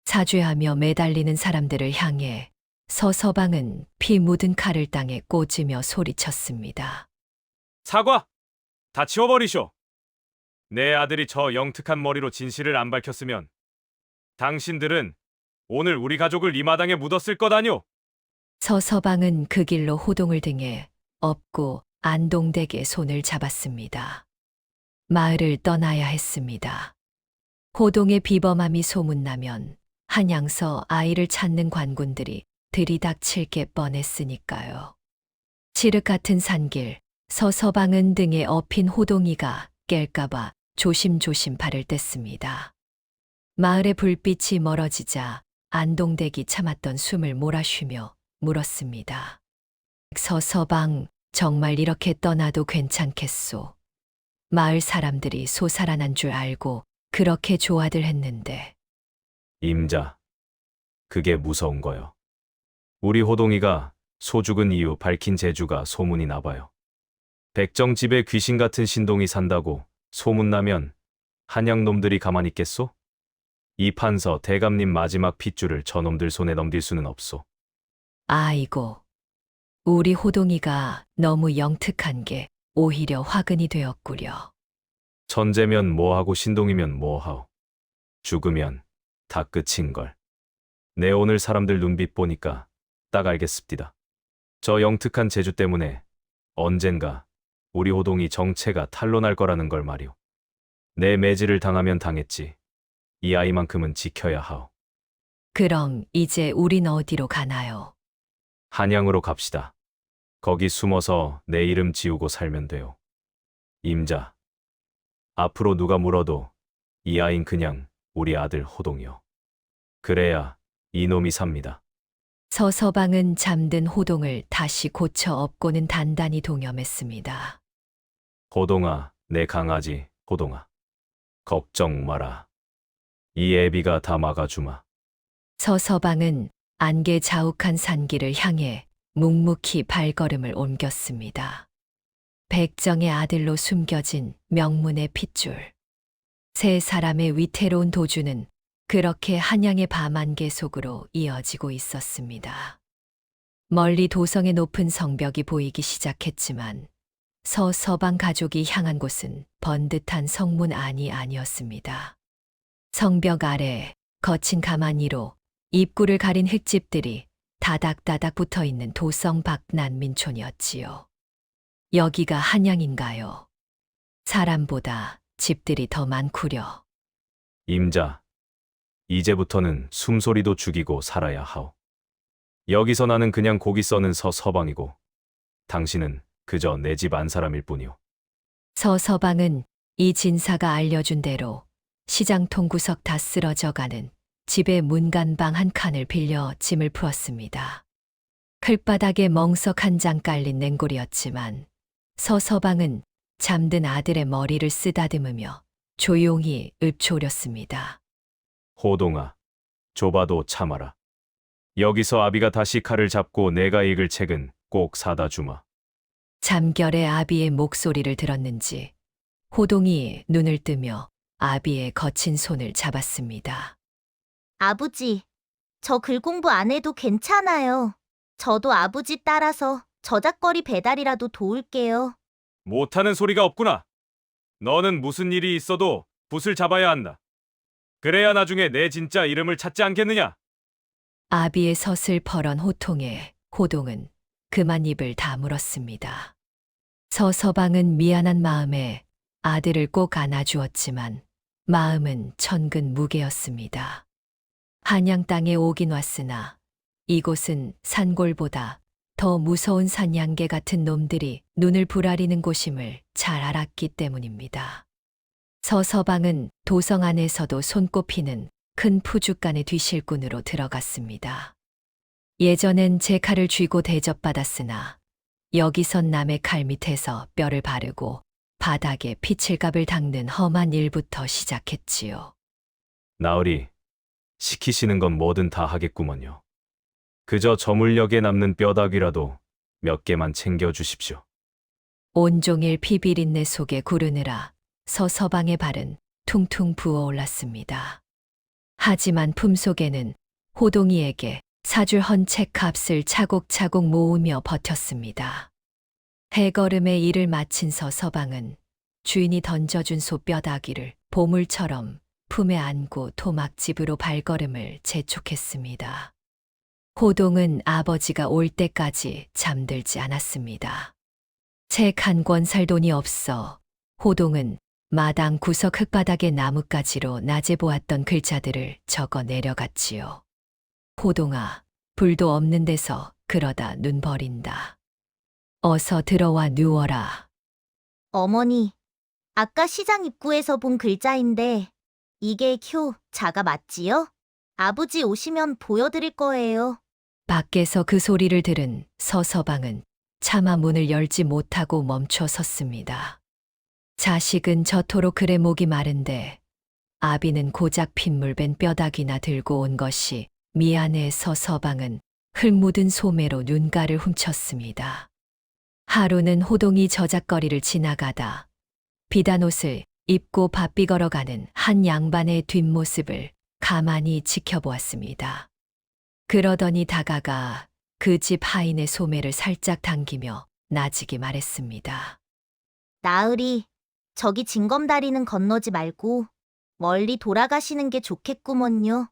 사죄하며 매달리는 사람들을 향해 서방은 피 묻은 칼을 땅에 꽂으며 소리쳤습니다. 사과! 다 치워버리쇼! 내 아들이 저 영특한 머리로 진실을 안 밝혔으면 당신들은 오늘 우리 가족을 이 마당에 묻었을 거다뇨! 서방은 그 길로 호동을 등에 업고 안동댁의 손을 잡았습니다. 마을을 떠나야 했습니다. 호동의 비범함이 소문나면 한양서 아이를 찾는 관군들이 들이닥칠 게 뻔했으니까요. 칠흑 같은 산길, 서방은 등에 업힌 호동이가 깰까봐 조심조심 발을 뗐습니다. 마을의 불빛이 멀어지자 안동댁이 참았던 숨을 몰아쉬며 물었습니다. 서방, 정말 이렇게 떠나도 괜찮겠소? 마을 사람들이 소 살아난 줄 알고 그렇게 좋아들 했는데. 임자, 그게 무서운 거요. 우리 호동이가 소 죽은 이유 밝힌 재주가 소문이 나봐요. 백정집에 귀신 같은 신동이 산다고 소문나면 한양놈들이 가만히 있겠소? 이 판서 대감님 마지막 핏줄을 저놈들 손에 넘길 수는 없소. 아이고, 우리 호동이가 너무 영특한 게 오히려 화근이 되었구려. 천재면 뭐하고 신동이면 뭐하오. 죽으면 다 끝인걸. 내 오늘 사람들 눈빛 보니까 딱 알겠습니다. 저 영특한 재주 때문에 언젠가 우리 호동이 정체가 탄로날 거라는 걸 말이오. 내 매질을 당하면 당했지. 이 아이만큼은 지켜야 하오. 그럼 이제 우린 어디로 가나요? 한양으로 갑시다. 거기 숨어서 내 이름 지우고 살면 돼요. 임자, 앞으로 누가 물어도 이 아인 그냥 우리 아들 호동이요. 그래야 이놈이 삽니다. 서방은 잠든 호동을 다시 고쳐 업고는 단단히 동염했습니다. 호동아, 내 강아지 호동아. 걱정 마라. 이 애비가 다 막아주마. 서방은 안개 자욱한 산길을 향해 묵묵히 발걸음을 옮겼습니다. 백정의 아들로 숨겨진 명문의 핏줄. 세 사람의 위태로운 도주는 그렇게 한양의 밤안개 속으로 이어지고 있었습니다. 멀리 도성의 높은 성벽이 보이기 시작했지만 서방 가족이 향한 곳은 번듯한 성문 안이 아니었습니다. 성벽 아래 거친 가마니로 입구를 가린 흙집들이 다닥다닥 붙어있는 도성 밖 난민촌이었지요. 여기가 한양인가요? 사람보다 집들이 더 많구려. 임자, 이제부터는 숨소리도 죽이고 살아야 하오. 여기서 나는 그냥 고기 써는 서방이고 당신은 그저 내 집 안 사람일 뿐이오. 서방은 이 진사가 알려준 대로 시장통 구석 다 쓰러져가는 집의 문간방 한 칸을 빌려 짐을 풀었습니다. 클바닥에 멍석 한 장 깔린 냉골이었지만 서방은 잠든 아들의 머리를 쓰다듬으며 조용히 읊조렸습니다. 호동아, 좁아도 참아라. 여기서 아비가 다시 칼을 잡고 내가 읽을 책은 꼭 사다 주마. 잠결에 아비의 목소리를 들었는지 호동이 눈을 뜨며 아비의 거친 손을 잡았습니다. 아버지, 저 글 공부 안 해도 괜찮아요. 저도 아버지 따라서 저작거리 배달이라도 도울게요. 못하는 소리가 없구나. 너는 무슨 일이 있어도 붓을 잡아야 한다. 그래야 나중에 내 진짜 이름을 찾지 않겠느냐? 아비의 서슬퍼런 호통에 호동은 그만 입을 다물었습니다. 서서방은 미안한 마음에 아들을 꼭 안아주었지만 마음은 천근 무게였습니다. 한양 땅에 오긴 왔으나 이곳은 산골보다 더 무서운 산양개 같은 놈들이 눈을 부라리는 곳임을 잘 알았기 때문입니다. 서서방은 도성 안에서도 손꼽히는 큰 푸죽간의 뒤실군으로 들어갔습니다. 예전엔 제 칼을 쥐고 대접받았으나 여기선 남의 칼 밑에서 뼈를 바르고 바닥에 피칠갑을 닦는 험한 일부터 시작했지요. 나으리, 시키시는 건 뭐든 다 하겠구먼요. 그저 저 물력에 남는 뼈다귀라도 몇 개만 챙겨주십시오. 온종일 피비린내 속에 구르느라 서서방의 발은 퉁퉁 부어올랐습니다. 하지만 품속에는 호동이에게 사줄 헌책 값을 차곡차곡 모으며 버텼습니다. 해걸음에 일을 마친 서서방은 주인이 던져준 소뼈다귀를 보물처럼 품에 안고 토막집으로 발걸음을 재촉했습니다. 호동은 아버지가 올 때까지 잠들지 않았습니다. 책 한 권 살 돈이 없어 호동은 마당 구석 흙바닥에 나뭇가지로 낮에 보았던 글자들을 적어 내려갔지요. 호동아, 불도 없는 데서 그러다 눈 버린다. 어서 들어와 누워라. 어머니, 아까 시장 입구에서 본 글자인데 이게 큐 자가 맞지요? 아버지 오시면 보여드릴 거예요. 밖에서 그 소리를 들은 서서방은 차마 문을 열지 못하고 멈춰 섰습니다. 자식은 저토록 그래 목이 마른데 아비는 고작 핏물밴 뼈다귀나 들고 온 것이 미안해 서서방은 흙 묻은 소매로 눈가를 훔쳤습니다. 하루는 호동이 저작거리를 지나가다 비단 옷을 입고 바삐 걸어가는 한 양반의 뒷모습을 가만히 지켜보았습니다. 그러더니 다가가 그 집 하인의 소매를 살짝 당기며 나지기 말했습니다. 나으리, 저기 징검다리는 건너지 말고 멀리 돌아가시는 게 좋겠구먼요.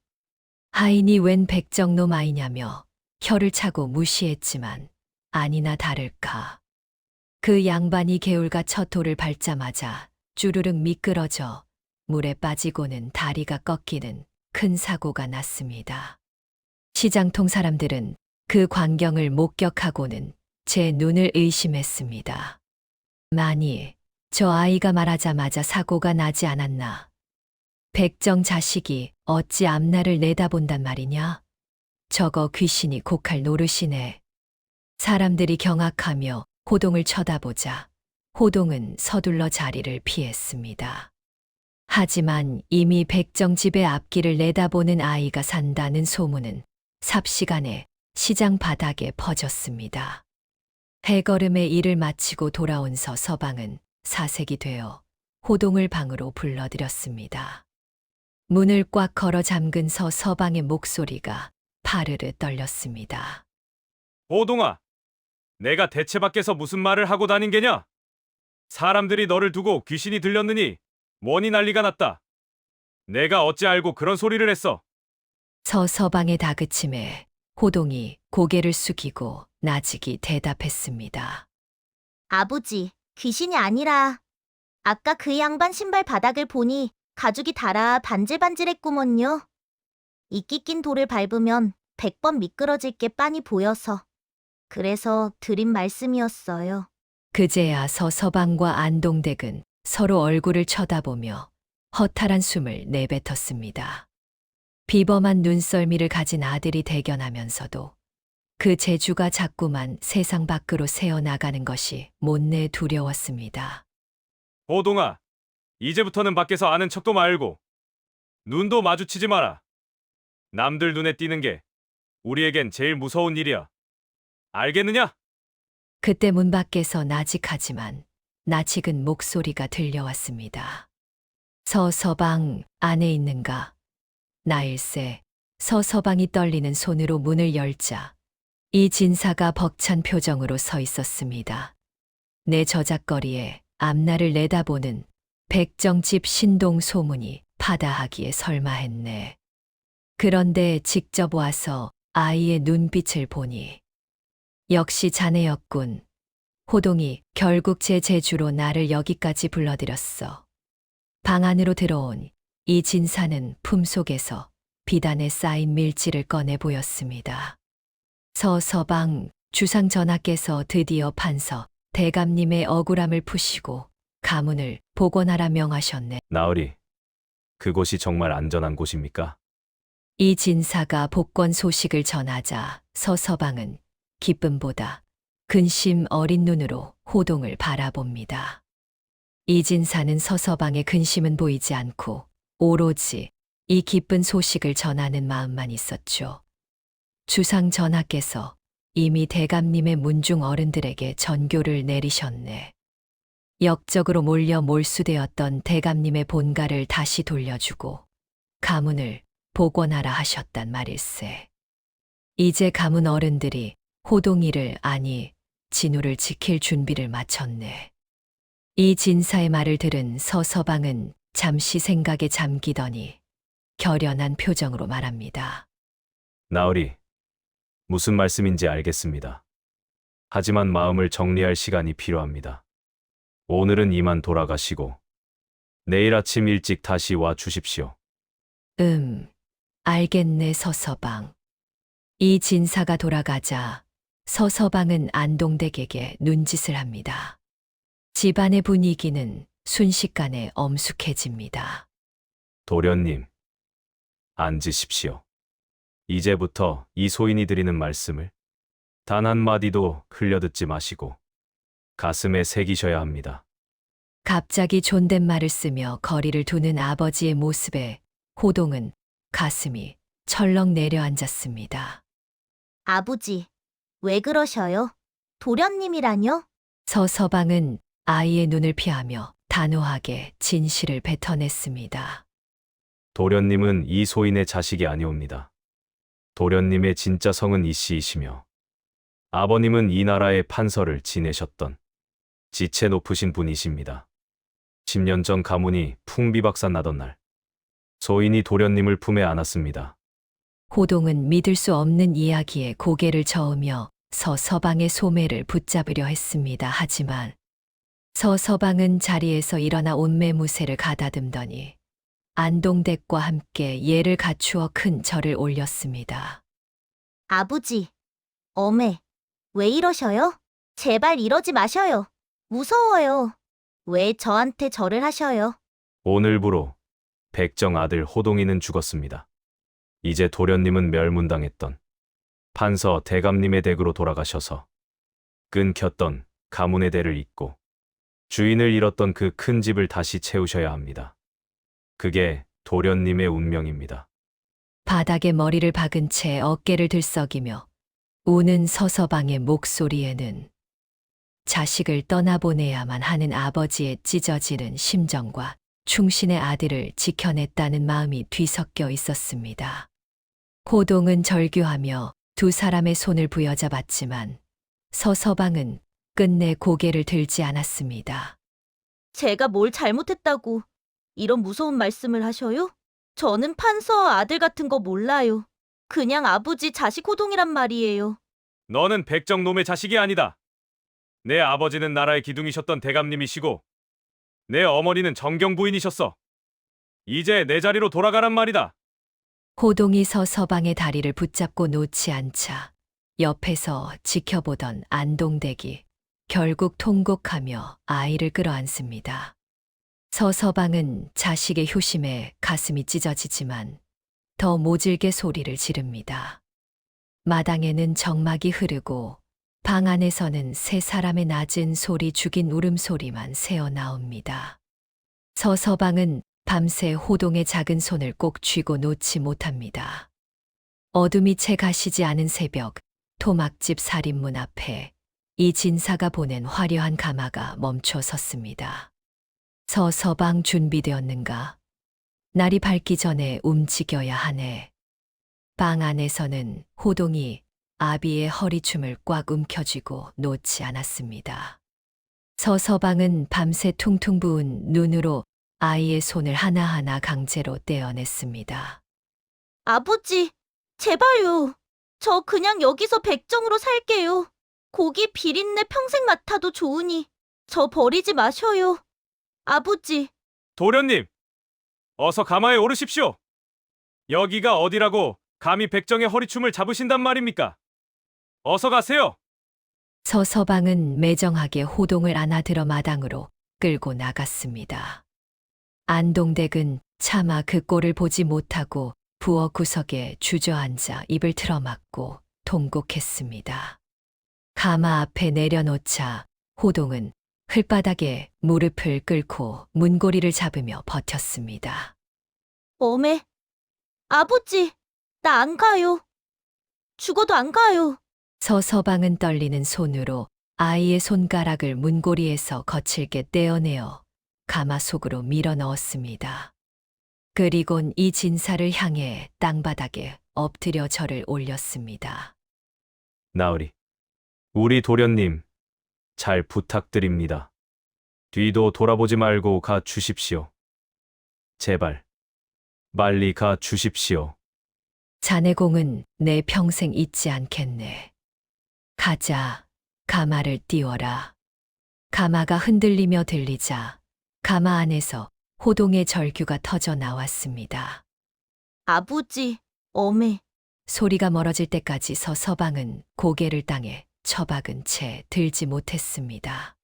하인이 웬 백정놈 아이냐며 혀를 차고 무시했지만 아니나 다를까. 그 양반이 개울가 첫 돌을 밟자마자 주르륵 미끄러져 물에 빠지고는 다리가 꺾이는 큰 사고가 났습니다. 시장통 사람들은 그 광경을 목격하고는 제 눈을 의심했습니다. 만일 저 아이가 말하자마자 사고가 나지 않았나. 백정 자식이 어찌 앞날을 내다본단 말이냐? 저거 귀신이 곡할 노릇이네. 사람들이 경악하며 호동을 쳐다보자 호동은 서둘러 자리를 피했습니다. 하지만 이미 백정 집의 앞길을 내다보는 아이가 산다는 소문은 삽시간에 시장 바닥에 퍼졌습니다. 해걸음에 일을 마치고 돌아온 서서방은 사색이 되어 호동을 방으로 불러들였습니다. 문을 꽉 걸어 잠근 서서방의 목소리가 파르르 떨렸습니다. 호동아, 내가 대체 밖에서 무슨 말을 하고 다닌 게냐? 사람들이 너를 두고 귀신이 들렸느니 뭐니 난리가 났다. 내가 어찌 알고 그런 소리를 했어? 서서방의 다그침에 호동이 고개를 숙이고 나직이 대답했습니다. 아버지, 귀신이 아니라 아까 그 양반 신발 바닥을 보니 가죽이 닳아 반질반질했구먼요. 이끼 낀 돌을 밟으면 100번 미끄러질 게 빤히 보여서. 그래서 드린 말씀이었어요. 그제야 서서방과 안동댁은 서로 얼굴을 쳐다보며 허탈한 숨을 내뱉었습니다. 비범한 눈썰미를 가진 아들이 대견하면서도 그 재주가 자꾸만 세상 밖으로 새어나가는 것이 못내 두려웠습니다. 호동아, 이제부터는 밖에서 아는 척도 말고 눈도 마주치지 마라. 남들 눈에 띄는 게 우리에겐 제일 무서운 일이야. 알겠느냐? 그때 문 밖에서 나직하지만 나직은 목소리가 들려왔습니다. 서서방 안에 있는가? 나일세. 서서방이 떨리는 손으로 문을 열자 이 진사가 벅찬 표정으로 서 있었습니다. 내 저작거리에 앞날을 내다보는 백정집 신동 소문이 파다하기에 설마 했네. 그런데 직접 와서 아이의 눈빛을 보니 역시 자네였군. 호동이 결국 제 재주로 나를 여기까지 불러들였어. 방 안으로 들어온 이 진사는 품속에서 비단에 쌓인 밀지를 꺼내 보였습니다. 서서방 주상 전하께서 드디어 판서 대감님의 억울함을 푸시고 가문을 복원하라 명하셨네. 나으리, 그곳이 정말 안전한 곳입니까? 이 진사가 복권 소식을 전하자 서서방은 기쁨보다 근심 어린 눈으로 호동을 바라봅니다. 이 진사는 서서방의 근심은 보이지 않고 오로지 이 기쁜 소식을 전하는 마음만 있었죠. 주상 전하께서 이미 대감님의 문중 어른들에게 전교를 내리셨네. 역적으로 몰려 몰수되었던 대감님의 본가를 다시 돌려주고 가문을 복원하라 하셨단 말일세. 이제 가문 어른들이 호동이를 아니 진우를 지킬 준비를 마쳤네. 이 진사의 말을 들은 서서방은 잠시 생각에 잠기더니 결연한 표정으로 말합니다. 나으리, 무슨 말씀인지 알겠습니다. 하지만 마음을 정리할 시간이 필요합니다. 오늘은 이만 돌아가시고 내일 아침 일찍 다시 와 주십시오. 알겠네 서서방. 이 진사가 돌아가자 서서방은 안동댁에게 눈짓을 합니다. 집안의 분위기는 순식간에 엄숙해집니다. 도련님, 앉으십시오. 이제부터 이 소인이 드리는 말씀을 단 한마디도 흘려듣지 마시고 가슴에 새기셔야 합니다. 갑자기 존댓말을 쓰며 거리를 두는 아버지의 모습에 호동은 가슴이 철렁 내려앉았습니다. 아버지, 왜 그러셔요? 도련님이라뇨? 서서방은 아이의 눈을 피하며 단호하게 진실을 뱉어냈습니다. 도련님은 이 소인의 자식이 아니옵니다. 도련님의 진짜 성은 이씨이시며 아버님은 이 나라의 판서를 지내셨던 지체 높으신 분이십니다. 10년 전 가문이 풍비박산 나던 날 소인이 도련님을 품에 안았습니다. 호동은 믿을 수 없는 이야기에 고개를 저으며 서서방의 소매를 붙잡으려 했습니다. 하지만 서서방은 자리에서 일어나 옷매무새를 가다듬더니 안동댁과 함께 예를 갖추어 큰 절을 올렸습니다. 아버지, 어메, 왜 이러셔요? 제발 이러지 마셔요. 무서워요. 왜 저한테 절을 하셔요? 오늘부로 백정 아들 호동이는 죽었습니다. 이제 도련님은 멸문당했던 판서 대감님의 댁으로 돌아가셔서 끊겼던 가문의 대를 잇고 주인을 잃었던 그 큰 집을 다시 채우셔야 합니다. 그게 도련님의 운명입니다. 바닥에 머리를 박은 채 어깨를 들썩이며 우는 서서방의 목소리에는 자식을 떠나보내야만 하는 아버지의 찢어지는 심정과 충신의 아들을 지켜냈다는 마음이 뒤섞여 있었습니다. 호동은 절규하며 두 사람의 손을 부여잡았지만 서서방은 끝내 고개를 들지 않았습니다. 제가 뭘 잘못했다고 이런 무서운 말씀을 하셔요? 저는 판서 아들 같은 거 몰라요. 그냥 아버지 자식 호동이란 말이에요. 너는 백정놈의 자식이 아니다. 내 아버지는 나라의 기둥이셨던 대감님이시고 내 어머니는 정경 부인이셨어. 이제 내 자리로 돌아가란 말이다. 호동이 서서방의 다리를 붙잡고 놓지 않자 옆에서 지켜보던 안동댁이 결국 통곡하며 아이를 끌어안습니다. 서서방은 자식의 효심에 가슴이 찢어지지만 더 모질게 소리를 지릅니다. 마당에는 정막이 흐르고 방 안에서는 세 사람의 낮은 소리 죽인 울음소리만 새어나옵니다. 서서방은 밤새 호동의 작은 손을 꼭 쥐고 놓지 못합니다. 어둠이 채 가시지 않은 새벽, 토막집 살인문 앞에 이 진사가 보낸 화려한 가마가 멈춰 섰습니다. 서서방 준비되었는가? 날이 밝기 전에 움직여야 하네. 방 안에서는 호동이 아비의 허리춤을 꽉 움켜쥐고 놓지 않았습니다. 서서방은 밤새 퉁퉁 부은 눈으로 아이의 손을 하나하나 강제로 떼어냈습니다. 아버지, 제발요. 저 그냥 여기서 백정으로 살게요. 고기 비린내 평생 맡아도 좋으니 저 버리지 마셔요. 아버지, 도련님, 어서 가마에 오르십시오. 여기가 어디라고 감히 백정의 허리춤을 잡으신단 말입니까? 어서 가세요. 서서방은 매정하게 호동을 안아들어 마당으로 끌고 나갔습니다. 안동댁은 차마 그 꼴을 보지 못하고 부엌 구석에 주저앉아 입을 틀어막고 통곡했습니다. 가마 앞에 내려놓자 호동은 흘바닥에 무릎을 꿇고 문고리를 잡으며 버텼습니다. 어메. 아버지, 나 안 가요. 죽어도 안 가요. 서서방은 떨리는 손으로 아이의 손가락을 문고리에서 거칠게 떼어내어 가마 속으로 밀어 넣었습니다. 그리곤 이 진사를 향해 땅바닥에 엎드려 절을 올렸습니다. 나으리, 우리 도련님, 잘 부탁드립니다. 뒤도 돌아보지 말고 가 주십시오. 제발, 빨리 가 주십시오. 자네 공은 내 평생 잊지 않겠네. 가자, 가마를 띄워라. 가마가 흔들리며 들리자 가마 안에서 호동의 절규가 터져 나왔습니다. 아버지, 어메. 소리가 멀어질 때까지 서서방은 고개를 땅에 처박은 채 들지 못했습니다.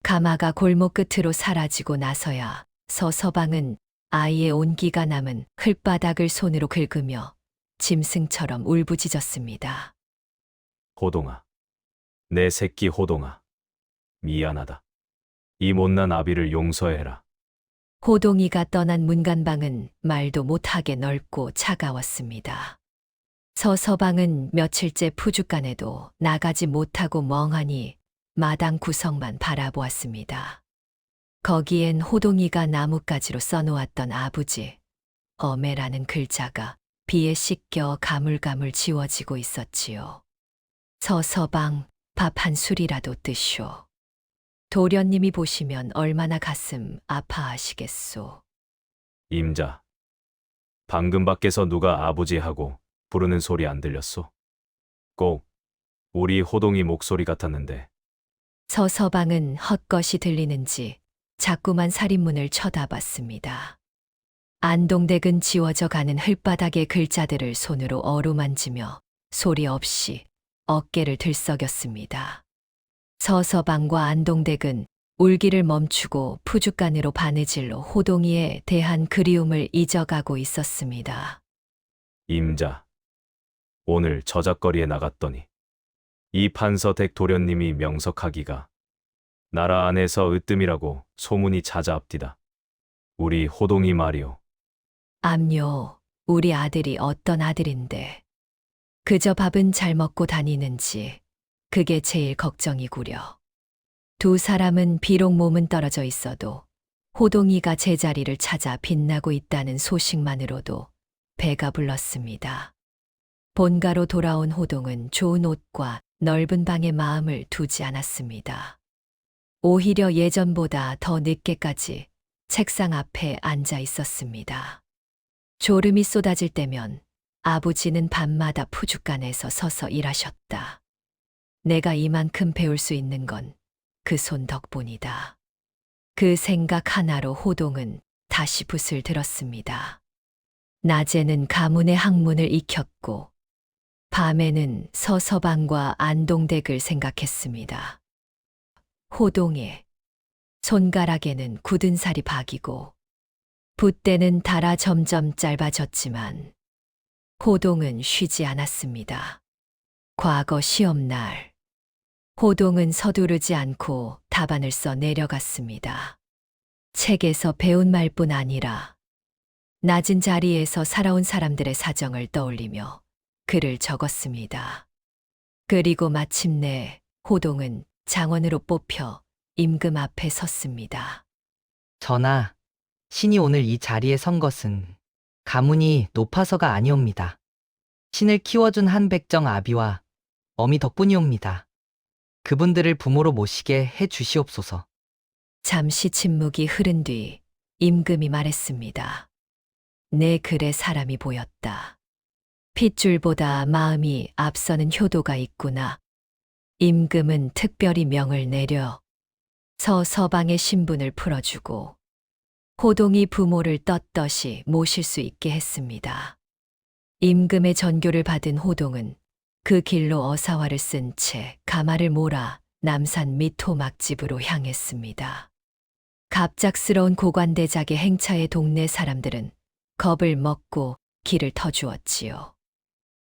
가마가 골목 끝으로 사라지고 나서야 서서방은 아이의 온기가 남은 흘바닥을 손으로 긁으며 짐승처럼 울부짖었습니다. 호동아, 내 새끼 호동아, 미안하다. 이 못난 아비를 용서해라. 호동이가 떠난 문간방은 말도 못하게 넓고 차가웠습니다. 서서방은 며칠째 푸죽간에도 나가지 못하고 멍하니 마당 구석만 바라보았습니다. 거기엔 호동이가 나뭇가지로 써놓았던 아부지, 어메라는 글자가 비에 씻겨 가물가물 지워지고 있었지요. 서서방, 밥 한 술이라도 드쇼. 도련님이 보시면 얼마나 가슴 아파하시겠소. 임자, 방금 밖에서 누가 아버지하고 부르는 소리 안 들렸소? 꼭 우리 호동이 목소리 같았는데. 서서방은 헛것이 들리는지 자꾸만 살인문을 쳐다봤습니다. 안동댁은 지워져 가는 흘바닥의 글자들을 손으로 어루만지며 소리 없이 어깨를 들썩였습니다. 서서방과 안동댁은 울기를 멈추고 푸죽간으로 바느질로 호동이에 대한 그리움을 잊어가고 있었습니다. 임자, 오늘 저작거리에 나갔더니 이 판서댁 도련님이 명석하기가 나라 안에서 으뜸이라고 소문이 자자합디다. 우리 호동이 말이오. 암요, 우리 아들이 어떤 아들인데 그저 밥은 잘 먹고 다니는지 그게 제일 걱정이구려. 두 사람은 비록 몸은 떨어져 있어도 호동이가 제자리를 찾아 빛나고 있다는 소식만으로도 배가 불렀습니다. 본가로 돌아온 호동은 좋은 옷과 넓은 방에 마음을 두지 않았습니다. 오히려 예전보다 더 늦게까지 책상 앞에 앉아 있었습니다. 졸음이 쏟아질 때면 아버지는 밤마다 푸죽간에서 서서 일하셨다. 내가 이만큼 배울 수 있는 건 그 손 덕분이다. 그 생각 하나로 호동은 다시 붓을 들었습니다. 낮에는 가문의 학문을 익혔고 밤에는 서서방과 안동댁을 생각했습니다. 호동의 손가락에는 굳은 살이 박이고 붓대는 닳아 점점 짧아졌지만 호동은 쉬지 않았습니다. 과거 시험날 호동은 서두르지 않고 답안을 써 내려갔습니다. 책에서 배운 말뿐 아니라 낮은 자리에서 살아온 사람들의 사정을 떠올리며 글을 적었습니다. 그리고 마침내 호동은 장원으로 뽑혀 임금 앞에 섰습니다. 전하, 신이 오늘 이 자리에 선 것은 가문이 높아서가 아니옵니다. 신을 키워준 한백정 아비와 어미 덕분이옵니다. 그분들을 부모로 모시게 해 주시옵소서. 잠시 침묵이 흐른 뒤 임금이 말했습니다. 내 글에 사람이 보였다. 핏줄보다 마음이 앞서는 효도가 있구나. 임금은 특별히 명을 내려 서서방의 신분을 풀어주고 호동이 부모를 떳떳이 모실 수 있게 했습니다. 임금의 전교를 받은 호동은 그 길로 어사화를 쓴 채 가마를 몰아 남산 및 토막집으로 향했습니다. 갑작스러운 고관대작의 행차에 동네 사람들은 겁을 먹고 길을 터주었지요.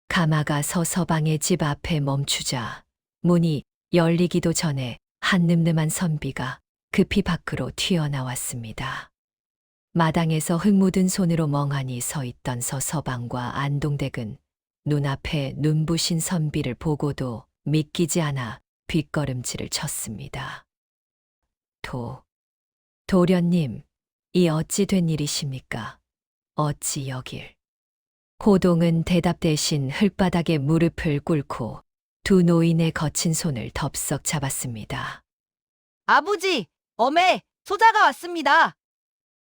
가마가 서서방의 집 앞에 멈추자 문이 열리기도 전에 한 늠름한 선비가 급히 밖으로 튀어나왔습니다. 마당에서 흙 묻은 손으로 멍하니 서 있던 서서방과 안동댁은 눈앞에 눈부신 선비를 보고도 믿기지 않아 뒷걸음질을 쳤습니다. 도련님, 이 어찌 된 일이십니까? 어찌 여길? 호동은 대답 대신 흙바닥에 무릎을 꿇고 두 노인의 거친 손을 덥석 잡았습니다. 아버지, 어메, 소자가 왔습니다.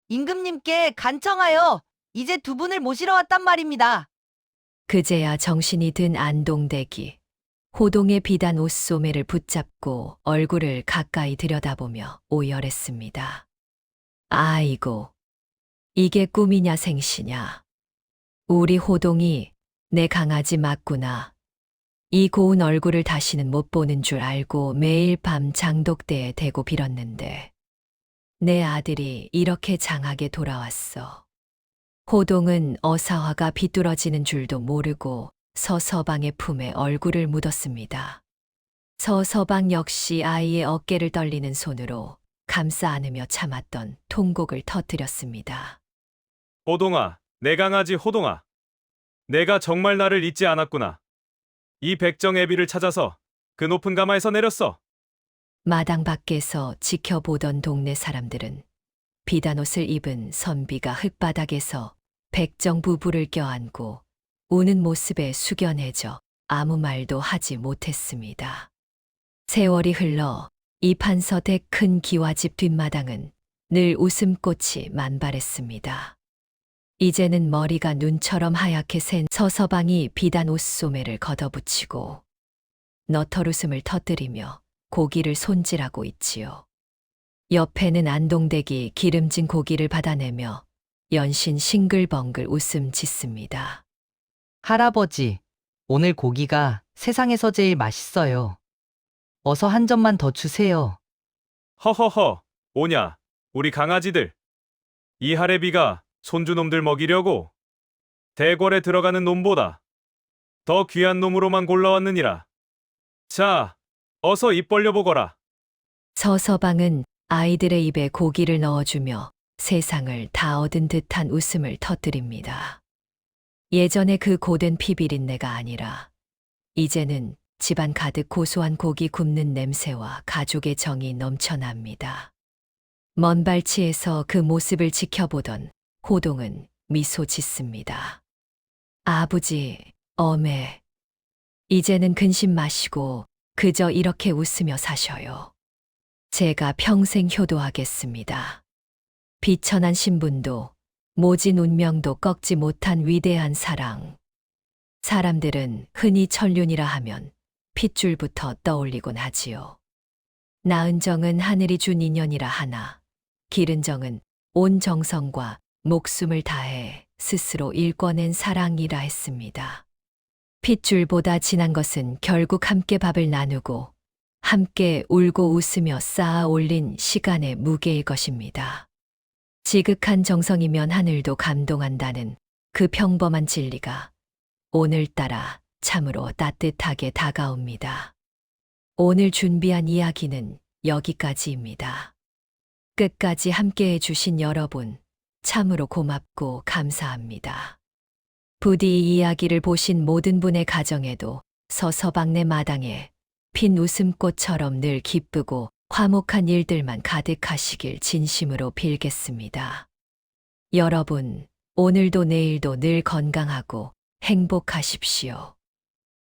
임금님께 간청하여 이제 두 분을 모시러 왔단 말입니다. 그제야 정신이 든 안동댁이 호동의 비단 옷소매를 붙잡고 얼굴을 가까이 들여다보며 오열했습니다. 아이고, 이게 꿈이냐 생시냐. 우리 호동이 내 강아지 맞구나. 이 고운 얼굴을 다시는 못 보는 줄 알고 매일 밤 장독대에 대고 빌었는데 내 아들이 이렇게 장하게 돌아왔어. 호동은 어사화가 비뚤어지는 줄도 모르고 서서방의 품에 얼굴을 묻었습니다. 서서방 역시 아이의 어깨를 떨리는 손으로 감싸 안으며 참았던 통곡을 터뜨렸습니다. 호동아, 내 강아지 호동아. 내가 정말 나를 잊지 않았구나. 이 백정 애비를 찾아서 그 높은 가마에서 내렸어. 마당 밖에서 지켜보던 동네 사람들은 비단옷을 입은 선비가 흙바닥에서 백정 부부를 껴안고 우는 모습에 숙연해져 아무 말도 하지 못했습니다. 세월이 흘러 이 판서댁 큰 기와집 뒷마당은 늘 웃음꽃이 만발했습니다. 이제는 머리가 눈처럼 하얗게 센 서서방이 비단 옷소매를 걷어붙이고 너털웃음을 터뜨리며 고기를 손질하고 있지요. 옆에는 안동댁이 기름진 고기를 받아내며 연신 싱글벙글 웃음 짓습니다. 할아버지, 오늘 고기가 세상에서 제일 맛있어요. 어서 한 점만 더 주세요. 허허허, 오냐, 우리 강아지들. 이 하레비가 손주놈들 먹이려고 대궐에 들어가는 놈보다 더 귀한 놈으로만 골라왔느니라. 자, 어서 입 벌려보거라. 서서방은 아이들의 입에 고기를 넣어주며 세상을 다 얻은 듯한 웃음을 터뜨립니다. 예전에 그 고된 피비린내가 아니라 이제는 집안 가득 고소한 고기 굽는 냄새와 가족의 정이 넘쳐납니다. 먼 발치에서 그 모습을 지켜보던 호동은 미소 짓습니다. 아버지, 어메, 이제는 근심 마시고 그저 이렇게 웃으며 사셔요. 제가 평생 효도하겠습니다. 비천한 신분도 모진 운명도 꺾지 못한 위대한 사랑. 사람들은 흔히 천륜이라 하면 핏줄부터 떠올리곤 하지요. 낳은 정은 하늘이 준 인연이라 하나 기른 정은 온 정성과 목숨을 다해 스스로 일궈낸 사랑이라 했습니다. 핏줄보다 진한 것은 결국 함께 밥을 나누고 함께 울고 웃으며 쌓아 올린 시간의 무게일 것입니다. 지극한 정성이면 하늘도 감동한다는 그 평범한 진리가 오늘따라 참으로 따뜻하게 다가옵니다. 오늘 준비한 이야기는 여기까지입니다. 끝까지 함께해 주신 여러분, 참으로 고맙고 감사합니다. 부디 이 이야기를 보신 모든 분의 가정에도 서서방네 마당에 핀 웃음꽃처럼 늘 기쁘고 화목한 일들만 가득하시길 진심으로 빌겠습니다. 여러분, 오늘도 내일도 늘 건강하고 행복하십시오.